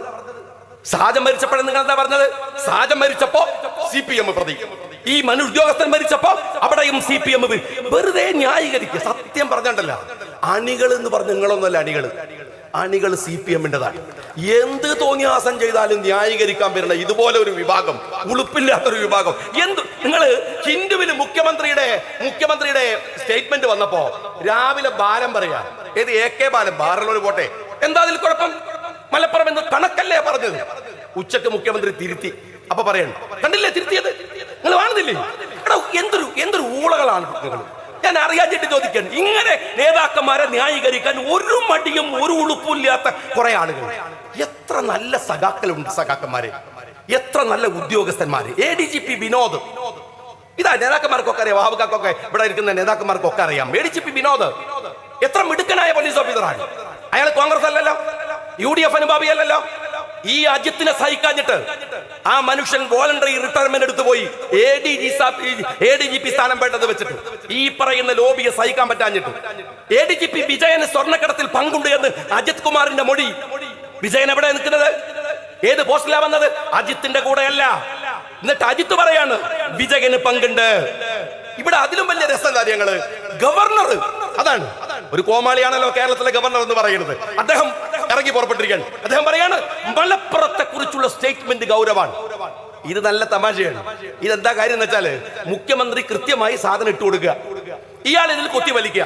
[SPEAKER 1] സാജ മരിച്ചപ്പോഴും നിങ്ങൾ എന്താ പറഞ്ഞത്? സാജ മരിച്ചപ്പോ CPM പ്രതി, ഈ ഉദ്യോഗസ്ഥൻ മരിച്ചപ്പോ അവിടെയും CPM. വെറുതെ ന്യായീകരിക്കുക. സത്യം പറഞ്ഞിട്ടല്ല, അണികൾ എന്ന് പറഞ്ഞ നിങ്ങളൊന്നല്ല അണികൾ CPM-ന്റെതാണ്. എന്ത് തോന്നിയാസം ചെയ്താലും ന്യായീകരിക്കാൻ വരുന്ന ഇതുപോലെ ഒരു വിഭാഗം, ഉളുപ്പില്ലാത്തൊരു വിഭാഗം. നിങ്ങള് ഹിന്ദുവിന് മുഖ്യമന്ത്രിയുടെ സ്റ്റേറ്റ്മെന്റ് വന്നപ്പോ രാവിലെ ബാലം പറയാ, ഏത് AK ബാലം, ബാറിലൊരു പോട്ടെ, എന്താ അതിൽ കുഴപ്പം? മലപ്പുറം എന്ന് കണക്കല്ലേ പറഞ്ഞത്. ഉച്ചക്ക് മുഖ്യമന്ത്രി തിരുത്തി. അപ്പൊ പറയണം, കണ്ടില്ലേ തിരുത്തിയത്? നിങ്ങൾ കാണുന്നില്ലേ? എടാ എന്തൊരു ഊളകളാണ് നിങ്ങൾ. ഞാൻ അറിയാഞ്ഞിട്ട് ചോദിക്കണം, ഇങ്ങനെ നേതാക്കന്മാരെ ന്യായീകരിക്കാൻ ഒരു മടിയും ഒരു ഉളുപ്പില്ലാത്ത കുറെ ആളുകൾ. എത്ര നല്ല സഖാക്കളുണ്ട് സഖാക്കന്മാരെ, എത്ര നല്ല ഉദ്യോഗസ്ഥന്മാര്. ADGP വിനോദ്, ഇതാ നേതാക്കന്മാർക്കൊക്കെ അറിയാം, വാഹുക്കൊക്കെ ഇവിടെ ഇരിക്കുന്ന നേതാക്കന്മാർക്കൊക്കെ അറിയാം. ADGP വിനോദ് എത്ര മിടുക്കനായ പോലീസ് ഓഫീസറാണ്. അയാൾ കോൺഗ്രസ് അല്ലല്ലോ, UDF അനുഭാവിയല്ലല്ലോ. ഈ അജിത്തിനെ സഹിക്കാഞ്ഞിട്ട് ആ മനുഷ്യൻ വോളണ്ടറി റിട്ടയർമെന്റ് എടുത്തു പോയി ADGP സ്ഥാനം വേണ്ടത് വെച്ചിട്ട് ഈ പറയുന്ന ലോബിയെ സഹിക്കാൻ പറ്റാഞ്ഞിട്ട് ADGP വിജയന് സ്വർണ്ണക്കടത്തിൽ പങ്കുണ്ട് എന്ന് അജിത് കുമാറിന്റെ മൊഴി. വിജയൻ എവിടെ നിൽക്കുന്നത്? ഏത് പോസ്റ്റിലാ വന്നത്? അജിത്തിന്റെ കൂടെയല്ല. എന്നിട്ട് അജിത്ത് പറയാണ് വിജയന് പങ്കുണ്ട്. ഇവിടെ അതിലും വലിയ രസം കാര്യങ്ങള്. ഗവർണർ, അതാണ് ഒരു കോമാളിയാണല്ലോ കേരളത്തിലെ ഗവർണർ എന്ന് പറയുന്നത്. അദ്ദേഹം ഇറങ്ങി പുറപ്പെട്ടിരിക്കുകയാണ്. അദ്ദേഹം പറയാണ് മലപ്പുറത്തെ കുറിച്ചുള്ള സ്റ്റേറ്റ്മെന്റ് ഗൗരവാണ്. ഇത് നല്ല തമാശയാണ്. ഇതെന്താ കാര്യം എന്ന് വെച്ചാല് മുഖ്യമന്ത്രി കൃത്യമായി സാധനം ഇട്ടു കൊടുക്കുക, ഇയാൾ ഇതിൽ കൊത്തി വലിക്കുക.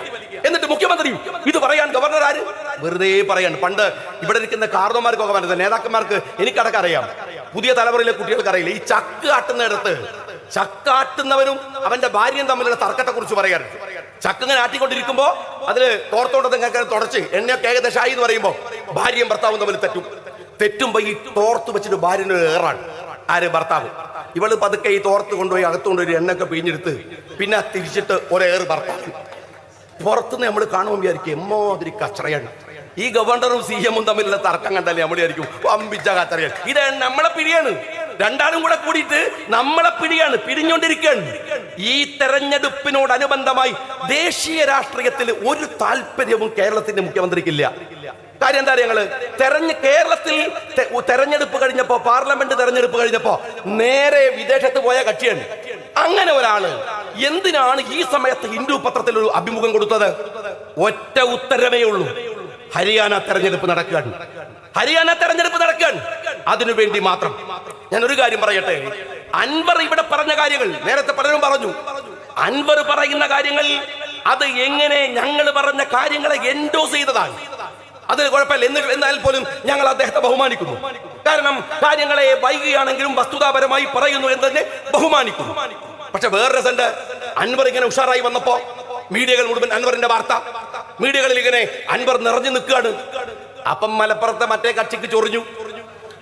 [SPEAKER 1] എന്നിട്ട് മുഖ്യമന്ത്രി ഇത് പറയാൻ ഗവർണർ ആര്? വെറുതെ പറയാണ്. പണ്ട് ഇവിടെ ഇരിക്കുന്ന കാർന്നോമാർക്കൊക്കെ പറഞ്ഞത്, നേതാക്കന്മാർക്ക് എനിക്കടക്കം അറിയാം, പുതിയ തലമുറയിലെ കുട്ടികൾക്ക് അറിയില്ല. ഈ ചക്ക് ആട്ടുന്നിടത്ത് ചക്കാട്ടുന്നവനും അവന്റെ ഭാര്യയും തമ്മിലുള്ള തർക്കത്തെ കുറിച്ച് പറയാറുണ്ട്. ചക്കിങ്ങനെ ആട്ടിക്കൊണ്ടിരിക്കുമ്പോ അതില് തോർത്തോട്ടത്തെ തുടച്ച് എണ്ണയൊക്കെ ഏകദേശം ആയി എന്ന് പറയുമ്പോ ഭാര്യയും ഭർത്താവും തമ്മിൽ തെറ്റുമ്പോ ഈ തോർത്ത് വെച്ചിട്ട് ഭാര്യന് ഏറാണ്. ആര്? ഭർത്താവ്. ഇവള് പതുക്കെ ഈ തോർത്ത് കൊണ്ടുപോയി അകത്തുകൊണ്ടൊരു എണ്ണയൊക്കെ പിഴിഞ്ഞെടുത്ത് പിന്നെ തിരിച്ചിട്ട് ഒരേറ് ഭർത്താവ്. പുറത്തുനിന്ന് നമ്മൾ കാണുമ്പോൾ വിചാരിക്കും എമ്മാതിരി കച്ചറയാണ്. ഈ ഗവർണറും CM-ഉം തമ്മിലുള്ള തർക്കം കണ്ടല്ലേ നമ്മൾ വിചാരിക്കും അമ്പിച്ച കച്ചറയാണ്. ഇത് നമ്മളെ പിരിയാണ്. രണ്ടാളും കൂടെ കൂടിയിട്ട് നമ്മളെ പിരിഞ്ഞുകൊണ്ടിരിക്കുകയാണ്. ഈ തെരഞ്ഞെടുപ്പിനോടനുബന്ധമായി ദേശീയ രാഷ്ട്രീയത്തിൽ ഒരു താല്പര്യവും കേരളത്തിന്റെ മുഖ്യമന്ത്രിക്കില്ല. കാര്യം എന്താ? ഞങ്ങള് കേരളത്തിൽ തെരഞ്ഞെടുപ്പ് കഴിഞ്ഞപ്പോ, പാർലമെന്റ് തെരഞ്ഞെടുപ്പ് കഴിഞ്ഞപ്പോ നേരെ വിദേശത്ത് പോയ കക്ഷിയാണ്. അങ്ങനെ ഒരാള് എന്തിനാണ് ഈ സമയത്ത് ഹിന്ദു പത്രത്തിൽ ഒരു അഭിമുഖം കൊടുത്തത്? ഒറ്റ ഉത്തരമേ ഉള്ളൂ, ഹരിയാന തെരഞ്ഞെടുപ്പ് നടക്കുകയാണ്. അതിനുവേണ്ടി മാത്രം. ഞാൻ ഒരു കാര്യം പറയട്ടെ, അൻവർ ഇവിടെ പറഞ്ഞ കാര്യങ്ങൾ നേരത്തെ പലരും പറഞ്ഞു. അൻവർ പറയുന്ന കാര്യങ്ങൾ അത് എങ്ങനെ ഞങ്ങൾ പറഞ്ഞ കാര്യങ്ങളെ എൻഡോസ് ചെയ്തതാണ്. അതിന് കുഴപ്പമില്ല. എന്നാൽ പോലും ഞങ്ങൾ അദ്ദേഹത്തെ ബഹുമാനിക്കുന്നു. കാരണം കാര്യങ്ങളെ വൈകിയാണെങ്കിലും വസ്തുതാപരമായി പറയുന്നു എന്നതിനെ ബഹുമാനിക്കുന്നു. പക്ഷെ വേറെ രസമുണ്ട്, അൻവർ ഇങ്ങനെ ഉഷാറായി വന്നപ്പോ മീഡിയകൾ മുഴുവൻ അൻവറിന്റെ വാർത്ത, മീഡിയകളിൽ ഇങ്ങനെ അൻവർ നിറഞ്ഞു നിൽക്കുകയാണ്. അപ്പം മലപ്പുറത്തെ മറ്റേ കക്ഷിക്ക് ചൊറിഞ്ഞു.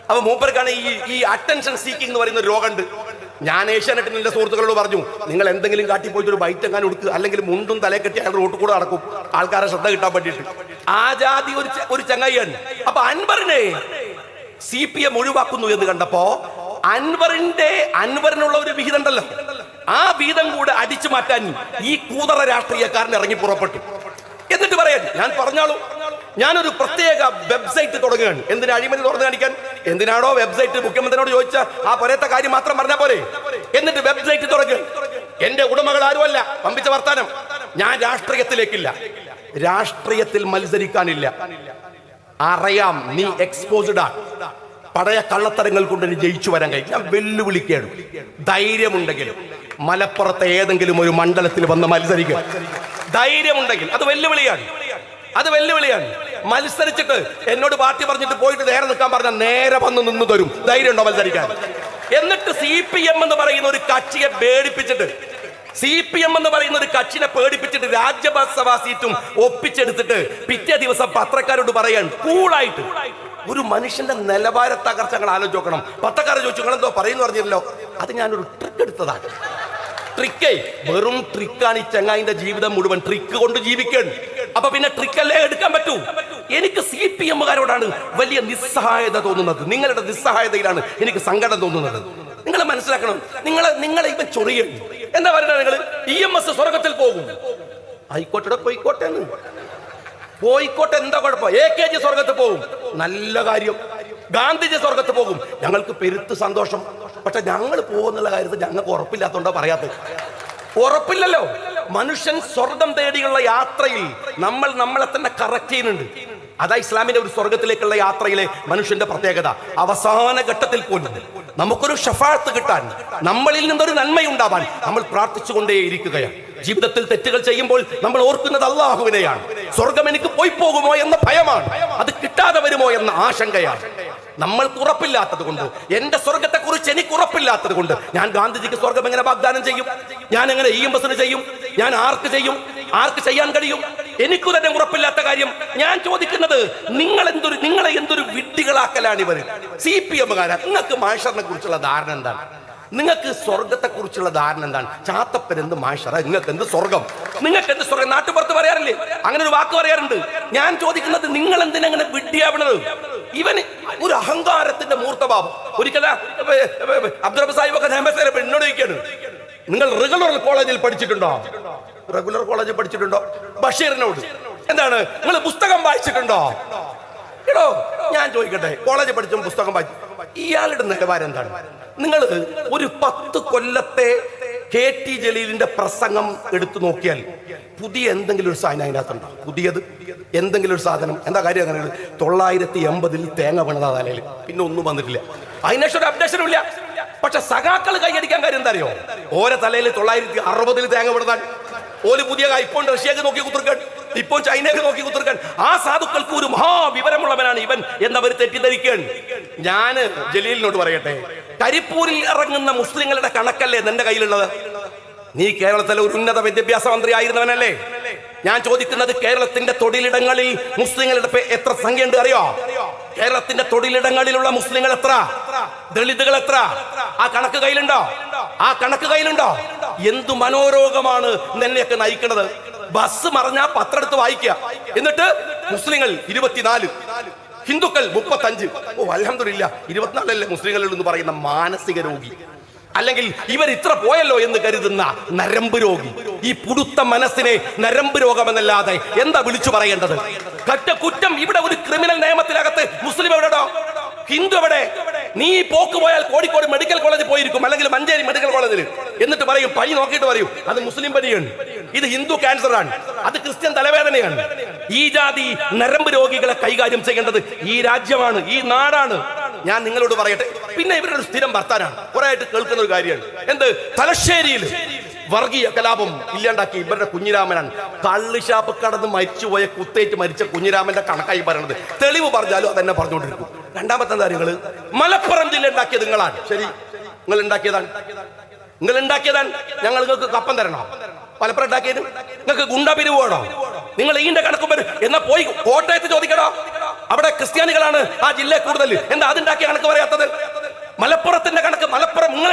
[SPEAKER 1] അപ്പൊ മൂപ്പർക്കാണ് ഈ അറ്റൻഷൻ സീക്കിംഗ് എന്ന് പറയുന്ന ഒരു രോഗമുണ്ട്. ഞാൻ ഏഷ്യാനെറ്റിൽ എന്റെ സുഹൃത്തുക്കളോട് പറഞ്ഞു, നിങ്ങൾ എന്തെങ്കിലും കാട്ടിപ്പോയിട്ട് ഒരു ബൈറ്റ് എങ്ങാനും എടുക്കുക, അല്ലെങ്കിൽ മുണ്ടും തലയെ കെട്ടി അയാൾ റോട്ടിൽ കൂടെ നടക്കും ആൾക്കാരെ ശ്രദ്ധ കിട്ടാൻ വേണ്ടിയിട്ട്. ആ ജാതി ഒരു ചങ്ങായിയാണ്. അപ്പൊ അൻവറിനെ CPM ഒഴിവാക്കുന്നു എന്ന് കണ്ടപ്പോ അൻവറിനുള്ള ഒരു വിഹിതം ഉണ്ടല്ലോ, ആ വിഹിതം കൂടെ അടിച്ചു മാറ്റാൻ ഈ കൂതറ രാഷ്ട്രീയക്കാരൻ ഇറങ്ങി പുറപ്പെട്ടു. എന്നിട്ട് പറയാൻ ഞാൻ പറഞ്ഞാളൂ, ഞാനൊരു പ്രത്യേക വെബ്സൈറ്റ് തുടങ്ങുകയാണ്. എന്തിനാ അഴിമതി തുറന്നു കാണിക്കാൻ? എന്തിനാണോ വെബ്സൈറ്റ്? മുഖ്യമന്ത്രിയോട് ചോദിച്ച ആ പോരത്തെ കാര്യം മാത്രം പറഞ്ഞാൽ പോരെ. എന്നിട്ട് വെബ്സൈറ്റ് തുടങ്ങുക. എന്റെ ഉടമകൾ ആരുമല്ല, പമ്പിച്ച വർത്താനം. ഞാൻ രാഷ്ട്രീയത്തിലേക്കില്ല, രാഷ്ട്രീയത്തിൽ മത്സരിക്കാനില്ല. അറിയാം നീ എക്സ്പോസ്ഡ് ആണ്, പഴയ കള്ളത്തരങ്ങൾ കൊണ്ട് നീ ജയിച്ചു വരാൻ കഴിയും. ഞാൻ വെല്ലുവിളിക്കുകയാണ്. ധൈര്യമുണ്ടെങ്കിൽ മലപ്പുറത്തെ ഏതെങ്കിലും ഒരു മണ്ഡലത്തിൽ വന്ന് മത്സരിക്കുക. ധൈര്യമുണ്ടെങ്കിൽ അത് വെല്ലുവിളിയാണ്. മത്സരിച്ചിട്ട് എന്നോട് പാർട്ടി പറഞ്ഞിട്ട് പോയിട്ട് നേരെ നിൽക്കാൻ പറഞ്ഞാൽ നേരെ വന്ന് നിന്ന് തരും. ധൈര്യം ഉണ്ടോ മത്സരിക്കാൻ? എന്നിട്ട് CPM എന്ന് പറയുന്ന ഒരു കക്ഷിയെ പേടിപ്പിച്ചിട്ട് രാജ്യസഭാ സീറ്റും ഒപ്പിച്ചെടുത്തിട്ട് പിറ്റേ ദിവസം പത്രക്കാരോട് പറയാൻ കൂളായിട്ട്. ഒരു മനുഷ്യന്റെ നിലവാര തകർച്ചകൾ ആലോചിച്ച് നോക്കണം. പത്രക്കാരെ ചോദിച്ചു നിങ്ങൾ എന്തോ പറയുന്നു പറഞ്ഞല്ലോ, അത് ഞാനൊരു ട്രിക്ക് എടുത്തതാണ്. ട്രിക്കേ വെറും ട്രിക്കാണ്. ഈ ചങ്ങായിന്റെ ജീവിതം മുഴുവൻ ട്രിക്ക് കൊണ്ട് ജീവിക്കണം. അപ്പൊ പിന്നെ ട്രിക്കല്ലേ എടുക്കാൻ പറ്റൂ? എനിക്ക് CPM-കാരോടാണ് വലിയ നിസ്സഹായത തോന്നുന്നത്. നിങ്ങളുടെ നിസ്സഹായതയിലാണ് എനിക്ക് സങ്കടം തോന്നുന്നത്. നിങ്ങൾ മനസ്സിലാക്കണം. നിങ്ങളെ ഇവൻ ചൊറിയാണ്. എന്താ പറയുക? നിങ്ങൾ EMS സ്വർഗത്തിൽ പോകും. ആയിക്കോട്ടെ, പോയിക്കോട്ടെ, എന്താ കുഴപ്പം? AKG സ്വർഗത്ത് പോകും, നല്ല കാര്യം. ഗാന്ധിജി സ്വർഗത്ത് പോകും, ഞങ്ങൾക്ക് പെരുത്ത് സന്തോഷം. പക്ഷെ ഞങ്ങൾ പോകുന്നുള്ള കാര്യത്തിൽ ഞങ്ങൾക്ക് ഉറപ്പില്ലാത്തോണ്ടാ പറയാത്തത്. ഉറപ്പില്ലല്ലോ. മനുഷ്യൻ സ്വർഗം തേടിയുള്ള യാത്രയിൽ നമ്മളെ തന്നെ കറക്റ്റ് ചെയ്യുന്നുണ്ട്. അതാ ഇസ്ലാമിന്റെ ഒരു സ്വർഗത്തിലേക്കുള്ള യാത്രയിലെ മനുഷ്യന്റെ പ്രത്യേകത. അവസാന ഘട്ടത്തിൽ പോലും നമുക്കൊരു ഷഫാഅത്ത് കിട്ടാൻ, നമ്മളിൽ നിന്നൊരു നന്മയുണ്ടാവാൻ നമ്മൾ പ്രാർത്ഥിച്ചുകൊണ്ടേയിരിക്കുകയാണ്. ജീവിതത്തിൽ തെറ്റുകൾ ചെയ്യുമ്പോൾ നമ്മൾ ഓർക്കുന്നത് അള്ളാഹുവിനെയാണ്. സ്വർഗം എനിക്ക് പോയി പോകുമോ എന്ന ഭയമാണ്, അത് കിട്ടാതെ വരുമോ എന്ന ആശങ്കയാണ്.
[SPEAKER 2] നമ്മൾക്ക് ഉറപ്പില്ലാത്തത് കൊണ്ട്, എന്റെ സ്വർഗത്തെ കുറിച്ച് എനിക്ക് ഉറപ്പില്ലാത്തത് കൊണ്ട് ഞാൻ ഗാന്ധിജിക്ക് സ്വർഗം എങ്ങനെ വാഗ്ദാനം ചെയ്യും? ഞാൻ എങ്ങനെ EMS ചെയ്യും? ഞാൻ ആർക്ക് ചെയ്യും? ആർക്ക് ചെയ്യാൻ കഴിയും? എനിക്ക് തന്നെ ഉറപ്പില്ലാത്ത കാര്യം ഞാൻ ചോദിക്കുന്നത്, നിങ്ങളെ എന്തൊരു വിഡ്ഢികളാക്കലാണ് ഇവർ. CPM നിങ്ങൾക്ക് മാഷറിനെ കുറിച്ചുള്ള ധാരണ എന്താണ്? നിങ്ങൾക്ക് സ്വർഗത്തെ കുറിച്ചുള്ള ധാരണ എന്താണ്? ചാത്തപ്പൻ എന്ത് മാഷറ, നിങ്ങൾക്ക് എന്ത് സ്വർഗം, നിങ്ങൾക്ക് എന്ത് സ്വർഗം? നാട്ടുപുറത്ത് പറയാറില്ലേ, അങ്ങനെ ഒരു വാക്ക് പറയാറുണ്ട്. ഞാൻ ചോദിക്കുന്നത്, നിങ്ങൾ എന്തിനങ്ങനെ വിഡ്ഢിയാവണത്? ഇവന് ഒരു അഹങ്കാരത്തിന്റെ മൂർത്തഭാവം. ഒരിക്കല അബ്ദുറബ് സാഹിബ് ഒക്കെ എന്നോട് ചോദിക്കാണ്, നിങ്ങൾ റെഗുലർ കോളേജിൽ പഠിച്ചിട്ടുണ്ടോ? റെഗുലർ കോളേജിൽ പഠിച്ചിട്ടുണ്ടോ? ബഷീറിനോട് എന്താണ്, നിങ്ങൾ പുസ്തകം വായിച്ചിട്ടുണ്ടോ? എടോ ഞാൻ ചോദിക്കട്ടെ, കോളേജിൽ പഠിച്ച പുസ്തകം വായിച്ചു, ഇയാളുടെ നിലവാരം എന്താണ്? നിങ്ങൾ ഒരു 10 കൊല്ലത്തെ KT ജലീലിന്റെ പ്രസംഗം എടുത്തു നോക്കിയാൽ പുതിയ എന്തെങ്കിലും ഒരു സാധനം അതിനകത്തുണ്ടോ? പുതിയത് എന്തെങ്കിലും ഒരു സാധനം? എന്താ കാര്യം? അങ്ങനെ 980 തേങ്ങ വീണതാ തലയിൽ, പിന്നെ ഒന്നും വന്നിട്ടില്ല. അതിനേഷം ഒരു അപ്ഡേഷനും ഇല്ല. പക്ഷെ സഖാക്കൾ കൈയടിക്കാൻ കാര്യം എന്താ അറിയോ? ഓരോ തലയിൽ 960 തേങ്ങ വീണതാണ്. ഓല് പുതിയ ഇപ്പോൾ റഷ്യക്ക് നോക്കി കുത്തിർക്കാൻ, ഇപ്പോൾ ചൈനയൊക്കെ നോക്കി കുത്തിർക്കാൻ. ആ സാധുക്കൾക്ക് ഒരു മഹാവിവരമുള്ളവനാണ് ഇവൻ എന്നവർ തെറ്റിദ്ധരിക്കാൻ. ഞാന് ജലീലിനോട് പറയട്ടെ, കരിപ്പൂരിൽ ഇറങ്ങുന്ന മുസ്ലിങ്ങളുടെ കണക്കല്ലേ നിന്റെ കയ്യിലുള്ളത്? നീ കേരളത്തിലെ ഒരു ഉന്നത വിദ്യാഭ്യാസ മന്ത്രി ആയിരുന്നവനല്ലേ? ഞാൻ ചോദിക്കുന്നത്, കേരളത്തിന്റെ തൊഴിലിടങ്ങളിൽ മുസ്ലിങ്ങളുടെ എത്ര സംഖ്യയുണ്ട് അറിയോ? കേരളത്തിന്റെ തൊഴിലിടങ്ങളിലുള്ള മുസ്ലിങ്ങൾ എത്ര, ദളിതുകൾ എത്ര? ആ കണക്ക് കയ്യിലുണ്ടോ? ആ കണക്ക് കയ്യിലുണ്ടോ? എന്തു മനോരോഗമാണ് നിന്നെയൊക്കെ നയിക്കുന്നത്? ബസ് മറിഞ്ഞാ പത്രം എടുത്ത് വായിക്കുക, എന്നിട്ട് മുസ്ലിങ്ങൾ 24, ഹിന്ദുക്കൾ 35. അൽഹംദുലില്ലാ 24 മുസ്ലിങ്ങളിൽ എന്ന് പറയുന്ന മാനസിക രോഗി, അല്ലെങ്കിൽ ഇവർ ഇത്ര പോയല്ലോ എന്ന് കരുതുന്ന നരമ്പ് രോഗി. ഈ പുടുത്ത മനസ്സിനെ നരമ്പ് രോഗമെന്നല്ലാതെ എന്താ വിളിച്ചു പറയേണ്ടത്? കുറ്റം ഇവിടെ ഒരു ക്രിമിനൽ നിയമത്തിനകത്ത് മുസ്ലിം എവിടെയോ, ഹിന്ദു എവിടെ? നീ പോക്ക് പോയാൽ കോഴിക്കോട് മെഡിക്കൽ കോളേജിൽ പോയിരിക്കും, അല്ലെങ്കിൽ മഞ്ചേരി മെഡിക്കൽ കോളേജിൽ, എന്നിട്ട് പറയും, പനി നോക്കിയിട്ട് പറയും അത് മുസ്ലിം പനിയാണ്, ഇത് ഹിന്ദു ക്യാൻസർ ആണ്, അത് ക്രിസ്ത്യൻ തലവേദനയാണ്. ഈ ജാതി നരമ്പ് രോഗികളെ കൈകാര്യം ചെയ്യേണ്ടത് ഈ രാജ്യമാണ്, ഈ നാടാണ്. ഞാൻ നിങ്ങളോട് പറയട്ടെ, പിന്നെ ഇവരുടെ ഒരു സ്ഥിരം വർത്താനാണ്, കുറെ ആയിട്ട് കേൾക്കുന്ന ഒരു കാര്യമാണ്. എന്ത്? തലശ്ശേരിയിൽ വർഗീയ കലാപം ഇല്ലാണ്ടാക്കി ഇവരുടെ കുഞ്ഞിരാമനാണ്. കള്ളുഷാപ്പ് കടന്ന് മരിച്ചുപോയ, കുത്തേറ്റ് മരിച്ച കുഞ്ഞിരാമന്റെ കണക്കായി പറയണത്. തെളിവ് പറഞ്ഞാലും അതെന്നെ പറഞ്ഞുകൊണ്ടിരിക്കും. രണ്ടാമത്തെ കാര്യങ്ങള്, മലപ്പുറം ജില്ല ഉണ്ടാക്കിയത് നിങ്ങളാണ്. ശരി, നിങ്ങൾ ഉണ്ടാക്കിയതാണ്. ഞങ്ങൾ നിങ്ങൾക്ക് കപ്പം തരണോ? മലപ്പുറം ഉണ്ടാക്കിയത് നിങ്ങൾക്ക് ഗുണ്ടാ പിരിവാണോ? നിങ്ങൾ ഈന്റെ കണക്കും വരും എന്നാ പോയി കോട്ടയത്ത് ചോദിക്കണോ? അവിടെ ക്രിസ്ത്യാനികളാണ് ആ ജില്ലയിൽ കൂടുതൽ. എന്താ അതുണ്ടാക്കിയ കണക്ക് പറയാത്തത്? മലപ്പുറത്തിന്റെ കണക്ക് മലപ്പുറം നിങ്ങൾ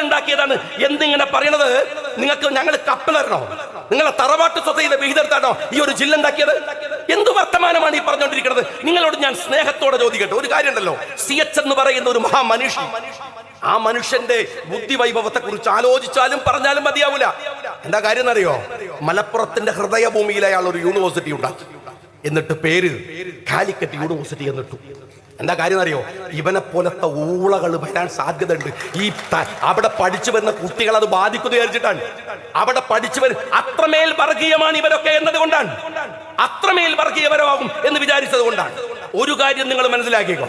[SPEAKER 2] ഉണ്ടാക്കിയതാണ് എന്നിങ്ങനെ പറയണത്. നിങ്ങൾക്ക് ഞങ്ങൾ കപ്പൽ തരണോ? നിങ്ങളെ തറവാട്ട് സ്വത്തയിലെ വിഹിതത്താണോ ഈ ഒരു ജില്ല ഉണ്ടാക്കിയത്? എന്ത് വർത്തമാനമാണ് ഈ പറഞ്ഞുകൊണ്ടിരിക്കുന്നത്? നിങ്ങളോട് ഞാൻ സ്നേഹത്തോടെ ചോദിക്കട്ടെ, ഒരു കാര്യം ഉണ്ടല്ലോ, CH എന്ന് പറയുന്ന ഒരു മഹാമനുഷ്യൻ, ആ മനുഷ്യന്റെ ബുദ്ധിവൈഭവത്തെ കുറിച്ച് ആലോചിച്ചാലും പറഞ്ഞാലും മതിയാവൂല. എന്താ കാര്യം എന്നറിയോ? മലപ്പുറത്തിന്റെ ഹൃദയഭൂമിയിൽ അയാൾ ഒരു യൂണിവേഴ്സിറ്റി ഉണ്ടാക്കി, എന്നിട്ട് പേര് കാലിക്കറ്റ് യൂണിവേഴ്സിറ്റി എന്നിട്ടു. എന്താ കാര്യം അറിയോ? ഇവനെ പോലത്തെ ഊളകൾ വരാൻ സാധ്യതയുണ്ട്. അവിടെ പഠിച്ചു വരുന്ന കുട്ടികൾ അത് ബാധിക്കുന്നു വിചാരിച്ചിട്ടാണ്. അവിടെ പഠിച്ചു അത്രമേൽ വർഗീയമാണ് ഇവരൊക്കെ എന്നതുകൊണ്ടാണ്, അത്രമേൽ വർഗീയപരമാകും എന്ന് വിചാരിച്ചത് കൊണ്ടാണ്. ഒരു കാര്യം നിങ്ങൾ മനസ്സിലാക്കിക്കോ,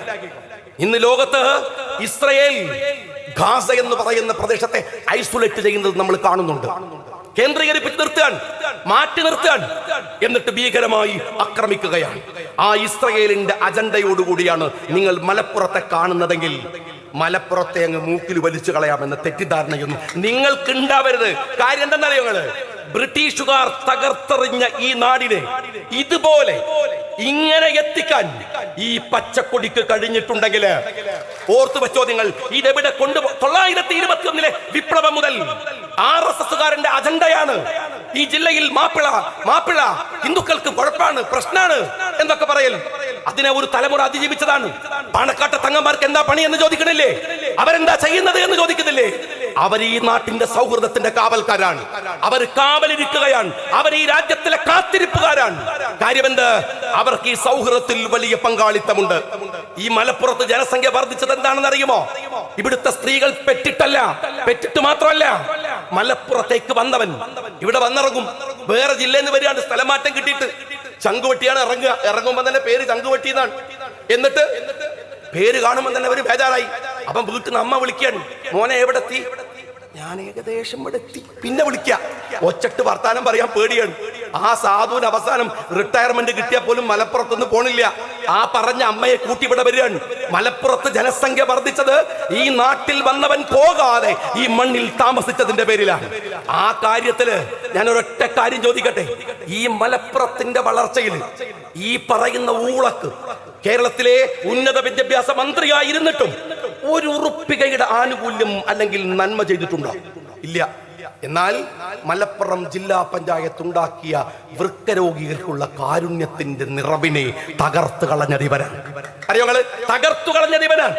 [SPEAKER 2] ഇന്ന് ലോകത്ത് ഇസ്രയേൽ ഗാസ എന്ന് പറയുന്ന പ്രദേശത്തെ ഐസൊലേറ്റ് ചെയ്യുന്നത് നമ്മൾ കാണുന്നുണ്ട്. കേന്ദ്രീകരിപ്പിച്ച് നിർത്തുകയാണ്, മാറ്റി നിർത്തുകയാണ്, എന്നിട്ട് ഭീകരമായി ആക്രമിക്കുകയാണ്. ആ ഇസ്രയേലിന്റെ അജണ്ടയോടുകൂടിയാണ് നിങ്ങൾ മലപ്പുറത്തെ കാണുന്നതെങ്കിൽ മലപ്പുറത്തെ അങ്ങ് മൂക്കിൽ വലിച്ചു കളയാമെന്ന തെറ്റിദ്ധാരണയൊന്നും നിങ്ങൾക്ക് ഉണ്ടാവരുത്. കാര്യം എന്താണെന്നറിയോ? നിങ്ങള് ബ്രിട്ടീഷുകാർ തകർത്തെറിഞ്ഞ ഈ നാടിനെ ഇതുപോലെ ഇങ്ങനെ എത്തിക്കാൻ ഈ പച്ചക്കൊടിക്ക് കഴിഞ്ഞിട്ടുണ്ടെങ്കിൽ ഓർത്തു വെച്ചോ നിങ്ങൾ, ഇതെവിടെ കൊണ്ടുപോ. 921 വിപ്ലവം മുതൽ RSSകാരന്റെ അജണ്ടയാണ് ഈ ജില്ലയിൽ മാപ്പിള ഹിന്ദുക്കൾക്ക് കുഴപ്പമാണ്, പ്രശ്നമാണ് എന്നൊക്കെ പറയൽ. അതിനെ ഒരു തലമുറ അതിജീവിച്ചതാണ്. പാണക്കാട്ടെ തങ്ങന്മാർക്ക് എന്താ പണി എന്ന് ചോദിക്കണില്ലേ? അവരെന്താ ചെയ്യുന്നത് എന്ന് ചോദിക്കുന്നില്ലേ? അവർ ഈ നാട്ടിന്റെ സൗഹൃദത്തിന്റെ കാവൽക്കാരാണ്, അവർ കാവലിരിക്കുകയാണ്, അവർ ഈ രാജ്യത്തിലെ കാത്തിരിപ്പുകാരാണ്. കാര്യമെന്ത്? അവർക്ക് ഈ സൗഹൃദത്തിൽ വലിയ പങ്കാളിത്തമുണ്ട്. ഈ മലപ്പുറത്ത് ജനസംഖ്യ വർദ്ധിച്ചത് എന്താണെന്ന് അറിയുമോ? ഇവിടുത്തെ സ്ത്രീകൾ പെറ്റിട്ട് മാത്രമല്ല, മലപ്പുറത്തേക്ക് വന്നവൻ ഇവിടെ വന്നിറങ്ങും. വേറെ ജില്ലയിൽ നിന്ന് വരികയാണ്, സ്ഥലമാറ്റം കിട്ടിയിട്ട്. ചങ്കുവെട്ടിയാണ് ഇറങ്ങുമ്പോ തന്നെ പേര് ചങ്കുവെട്ടി എന്നാണ്. എന്നിട്ട് പേര് കാണുമ്പോൾ തന്നെ ഒരു ബേജാറായി. അപ്പം വീട്ടിൽ നിന്ന് അമ്മ വിളിക്കാണ്, മോനെ എവിടെ എത്തി? ഞാൻ ഏകദേശം ഇവിടെ എത്തി. പിന്നെ വിളിക്കുക, ഒച്ചട്ട് വർത്താനം പറയാൻ പേടിയാണ്. ആ സാധുവിന് അവസാനം റിട്ടയർമെന്റ് കിട്ടിയാൽ പോലും മലപ്പുറത്തൊന്നും പോണില്ല. ആ പറഞ്ഞ അമ്മയെ കൂട്ടിവിടെ വരികയാണ്. മലപ്പുറത്ത് ജനസംഖ്യ വർദ്ധിച്ചത് ഈ നാട്ടിൽ വന്നവൻ പോകാതെ ഈ മണ്ണിൽ താമസിച്ചതിന്റെ പേരിലാണ്. ആ കാര്യത്തില് ഞാൻ ഒരൊറ്റ കാര്യം ചോദിക്കട്ടെ. ഈ മലപ്പുറത്തിന്റെ വളർച്ചയിൽ ഈ പറയുന്ന ഊളക്ക് കേരളത്തിലെ ഉന്നത വിദ്യാഭ്യാസ മന്ത്രിയായിരുന്നിട്ടും ഒരു ഉറുപ്പികയുടെ ആനുകൂല്യം അല്ലെങ്കിൽ നന്മ ചെയ്തിട്ടുണ്ടോ? ഇല്ല. എന്നാൽ മലപ്പുറം ജില്ലാ പഞ്ചായത്ത് ഉണ്ടാക്കിയ വൃക്കരോഗികൾക്കുള്ള കാരുണ്യത്തിന്റെ നിറവിനെ തകർത്തു കളഞ്ഞതിവനാണ്. അറിയോ നിങ്ങള്? തകർത്തു കളഞ്ഞതിവനാണ്.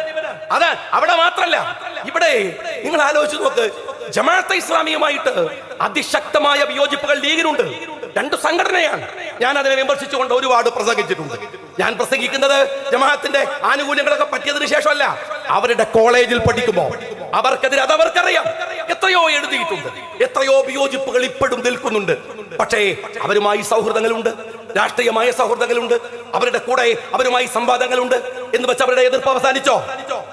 [SPEAKER 2] അത് അവിടെ മാത്രല്ല, ഇവിടെ നിങ്ങൾ ആലോചിച്ച് നോക്ക്. ജമാഅത്തെ ഇസ്ലാമിയുമായിട്ട് അതിശക്തമായ വിയോജിപ്പുകൾ ലീഗിനുണ്ട്. രണ്ട് സംഘടനയാണ്. ഞാൻ അതിനെ വിമർശിച്ചുകൊണ്ട് ഒരുപാട് പ്രസംഗിച്ചിട്ടുണ്ട്. ഞാൻ പ്രസംഗിക്കുന്നത് ജമാഅത്തിന്റെ ആനുകൂല്യങ്ങളൊക്കെ പറ്റിയതിനു ശേഷമല്ല, അവരുടെ കോളേജിൽ പഠിക്കുമ്പോൾ അവർക്കെതിരെ അതവർക്കറിയാം. എത്രയോ എഴുതിയിട്ടുണ്ട്, എത്രയോ വിയോജിപ്പുകൾ ഇപ്പോഴും നിൽക്കുന്നുണ്ട്. പക്ഷേ അവരുമായി സൗഹൃദങ്ങളുണ്ട്, രാഷ്ട്രീയമായ സൗഹൃദങ്ങളുണ്ട്. അവരുടെ കൂടെ അവരുമായി സംവാദങ്ങളുണ്ട് എന്ന് വെച്ച് അവരുടെ എതിർപ്പ് അവസാനിച്ചോ?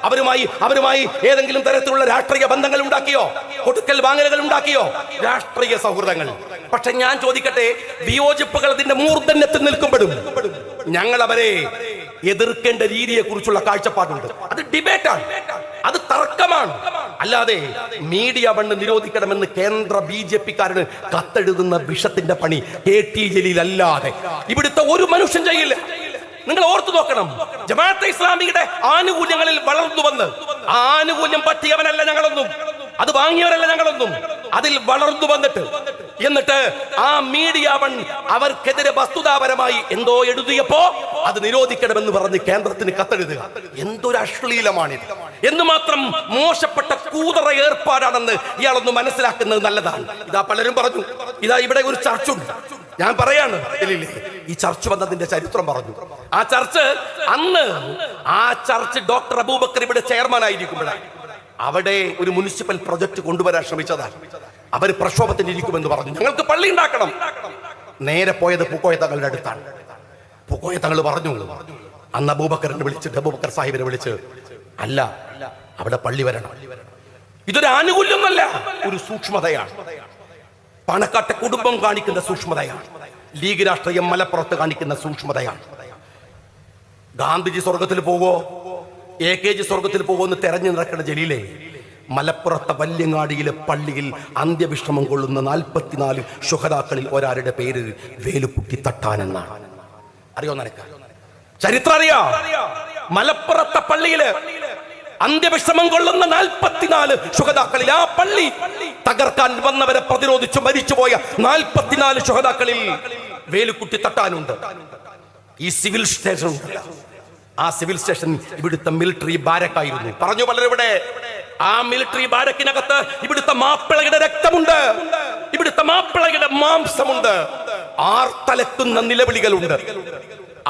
[SPEAKER 2] അവരുമായി ഏതെങ്കിലും തരത്തിലുള്ള രാഷ്ട്രീയ ബന്ധങ്ങൾ ഉണ്ടാക്കിയോ? കൊടുക്കൽ വാങ്ങലുകൾ ഉണ്ടാക്കിയോ? രാഷ്ട്രീയ സൗഹൃദങ്ങൾ. പക്ഷെ ഞാൻ ചോദിക്കട്ടെ, വിയോജിപ്പുകൾ അതിന്റെ മൂർധന്യത്തിൽ നിൽക്കുമ്പോഴും ഞങ്ങൾ അവരെ എതിർക്കേണ്ട രീതിയെ കുറിച്ചുള്ള കാഴ്ചപ്പാടുണ്ട്. അത് ഡിബേറ്റാണ്, അത് തർക്കമാണ്. അല്ലാതെ മീഡിയ ബണ്ട് നിരോധിക്കണമെന്ന് കേന്ദ്ര BJP-കാരന് കത്തെഴുതുന്ന വിഷത്തിന്റെ പണി KT ജലീൽ അല്ലാതെ ഇവിടുത്തെ ഒരു മനുഷ്യൻ ചെയ്യില്ല. നിങ്ങൾ ഓർത്തു നോക്കണം, ജമാഅത്തെ ഇസ്ലാമിയുടെ ആനുകൂല്യങ്ങളിൽ വളർന്നു വന്ന് ആ ആനുകൂല്യം പറ്റിയവനല്ല ഞങ്ങളൊന്നും, അത് വാങ്ങിയവരല്ല ഞങ്ങളൊന്നും. അതിൽ വളർന്നു എന്നിട്ട് ആ മീഡിയ വൺ അവർക്കെതിരെ വസ്തുതാപരമായി എന്തോ എഴുതിയപ്പോ അത് നിരോധിക്കണമെന്ന് പറഞ്ഞ് കേന്ദ്രത്തിന് കത്തെഴുതുക. എന്തൊരു അശ്ലീലമാണിത്! എന്തുമാത്രം മോശപ്പെട്ട കൂതറ ഏർപ്പാടാണെന്ന് ഇയാളൊന്ന് മനസ്സിലാക്കുന്നത് നല്ലതാണ്. ഇതാ പലരും പറഞ്ഞു, ഇതാ ഇവിടെ ഒരു ചർച്ചുണ്ട്. ഞാൻ പറയാണ്, ഈ ചർച്ച് വന്നതിന്റെ ചരിത്രം പറഞ്ഞു. ആ ചർച്ച് ഡോക്ടർ അബൂബക്കർ ഇവിടെ ചെയർമാൻ ആയിരിക്കുമ്പോഴാണ് അവിടെ ഒരു മുനിസിപ്പൽ പ്രൊജക്ട് കൊണ്ടുവരാൻ ശ്രമിച്ചതാണ്. അവർ പ്രക്ഷോഭത്തിന് ഇരിക്കുമെന്ന് പറഞ്ഞു. ഞങ്ങൾക്ക് പള്ളി ഉണ്ടാക്കണം. നേരെ പോയത് പൂക്കോയ തങ്ങളുടെ അടുത്താണ്. പൂക്കോയ തങ്ങൾ പറഞ്ഞു, അന്ന് അബൂബക്കറിനെ വിളിച്ചിട്ട് അബൂബക്കർ സാഹിബിനെ വിളിച്ച്, അല്ല, അവിടെ പള്ളി വരണം. ഇതൊരു ആനുകൂല്യമല്ല, ഒരു സൂക്ഷ്മതയാണ്. പണക്കാട്ടെ കുടുംബം കാണിക്കുന്ന സൂക്ഷ്മതയാണ്. ലീഗ് രാഷ്ട്രീയം മലപ്പുറത്ത് കാണിക്കുന്ന സൂക്ഷ്മതയാണ്. ഗാന്ധിജി സ്വർഗത്തിൽ പോവോ, AKG സ്വർഗത്തിൽ പോകുമെന്ന് തെരഞ്ഞു നടക്കുന്ന ജലീലെ, മലപ്പുറത്തെ വല്യങ്ങാടിയിലെ പള്ളിയിൽ അന്ത്യവിശ്രമം കൊള്ളുന്ന 44 ശുഹദാക്കളിൽ ഒരാളുടെ പേര് വേലുക്കുട്ടി തട്ടാൻ എന്നാണ്. അറിയോ നിനക്ക്? ചരിത്രം അറിയാ? മലപ്പുറത്തെ പള്ളിയില് അന്ത്യവിശ്രമം കൊള്ളുന്ന 44 ശുഹദാക്കളിൽ ആ പള്ളി തകർക്കാൻ വന്നവരെ പ്രതിരോധിച്ചു മരിച്ചുപോയ 44 ശുഹദാക്കളിൽ വേലുക്കുട്ടി തട്ടാനുണ്ട്. ഈ സിവിൽ സ്റ്റേഷൻ, ആ സിവിൽ സ്റ്റേഷൻ ഇവിടുത്തെ മിലിറ്ററി ബാരക്കായിരുന്നു. പറഞ്ഞു പലരിവിടെ, ആ മിലിറ്ററി ബാരക്കിനകത്ത് ഇവിടുത്തെ മാപ്പിളയുടെ രക്തമുണ്ട്, ഇവിടുത്തെ മാപ്പിളയുടെ മാംസമുണ്ട്, ആർത്തലക്കുന്ന നിലവിളികളുണ്ട്.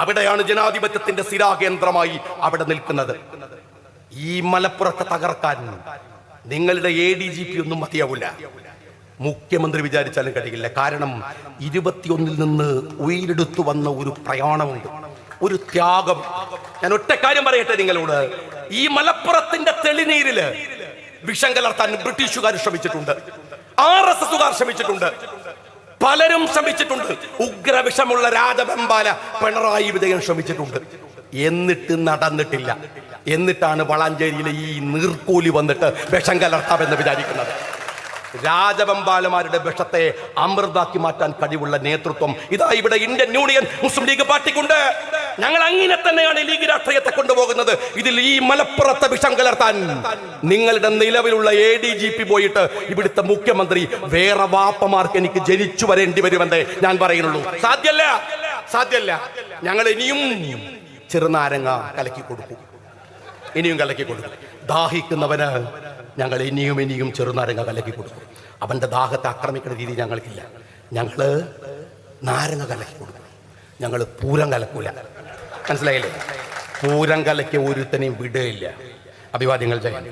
[SPEAKER 2] അവിടെയാണ് ജനാധിപത്യത്തിന്റെ സ്ഥിരാകേന്ദ്രമായി അവിടെ നിൽക്കുന്നത്. ഈ മലപ്പുറത്തെ തകർക്കാൻ നിങ്ങളുടെ ADGP ഒന്നും മതിയാവില്ല, മുഖ്യമന്ത്രി വിചാരിച്ചാലും കഴിയില്ല. കാരണം 21 നിന്ന് ഉയരെടുത്തു വന്ന ഒരു പ്രയാണമുണ്ട്, ഒരു ത്യാഗം. ഞാൻ ഒറ്റ കാര്യം പറയട്ടെ നിങ്ങളോട്, ഈ മലപ്പുറത്തിന്റെ തെളിനീരില് വിഷം കലർത്താൻ ബ്രിട്ടീഷുകാർ ശ്രമിച്ചിട്ടുണ്ട്, RSSകാർ ശ്രമിച്ചിട്ടുണ്ട്, പലരും ശ്രമിച്ചിട്ടുണ്ട്. ഉഗ്രവിഷമുള്ള രാജവെമ്പാല പിണറായി വിജയൻ ശ്രമിച്ചിട്ടുണ്ട്. എന്നിട്ട് നടന്നിട്ടില്ല. എന്നിട്ടാണ് വളാഞ്ചേരിയിലെ ഈ നീർക്കോലി വന്നിട്ട് വിഷം കലർത്താമെന്ന് വിചാരിക്കുന്നത്. രാജവെമ്പാലമാരുടെ വിഷത്തെ അമൃതാക്കി മാറ്റാൻ കഴിവുള്ള നേതൃത്വം ഇതാ ഇവിടെ ഇന്ത്യൻ യൂണിയൻ മുസ്ലിം ലീഗ് പാർട്ടിക്കുണ്ട്. ഞങ്ങൾ അങ്ങനെ തന്നെയാണ് ലീഗ് രാഷ്ട്രീയത്തെ കൊണ്ടുപോകുന്നത്. ഇതിൽ ഈ മലപ്പുറത്തെ വിഷം കലർത്താൻ നിങ്ങളുടെ നിലവിലുള്ള ADGP പോയിട്ട് ഇവിടുത്തെ മുഖ്യമന്ത്രി വേറെ വാപ്പമാർക്ക് എനിക്ക് ജനിച്ചു വരേണ്ടി വരുമെന്നേ ഞാൻ പറയുന്നുള്ളൂ. സാധ്യല്ല. ഞങ്ങൾ ഇനിയും ചെറുനാരങ്ങ കലക്കി കൊടുക്കും, ഇനിയും കലക്കി കൊടുക്കും. ദാഹിക്കുന്നവന് ഞങ്ങൾ ഇനിയും ചെറുനാരങ്ങ കലക്കി കൊടുക്കും. അവന്റെ ദാഹത്തെ ആക്രമിക്കുന്ന രീതി ഞങ്ങൾക്കില്ല. ഞങ്ങള് നാരങ്ങ കലക്കി കൊടുക്കും, ഞങ്ങൾ പൂരം കലക്കൂല. മനസ്സിലായില്ലേ? പൂരം കലക്കി ഒരുത്തനെയും വിടുകയില്ല. അഭിവാദ്യങ്ങൾ ചെയ്യാൻ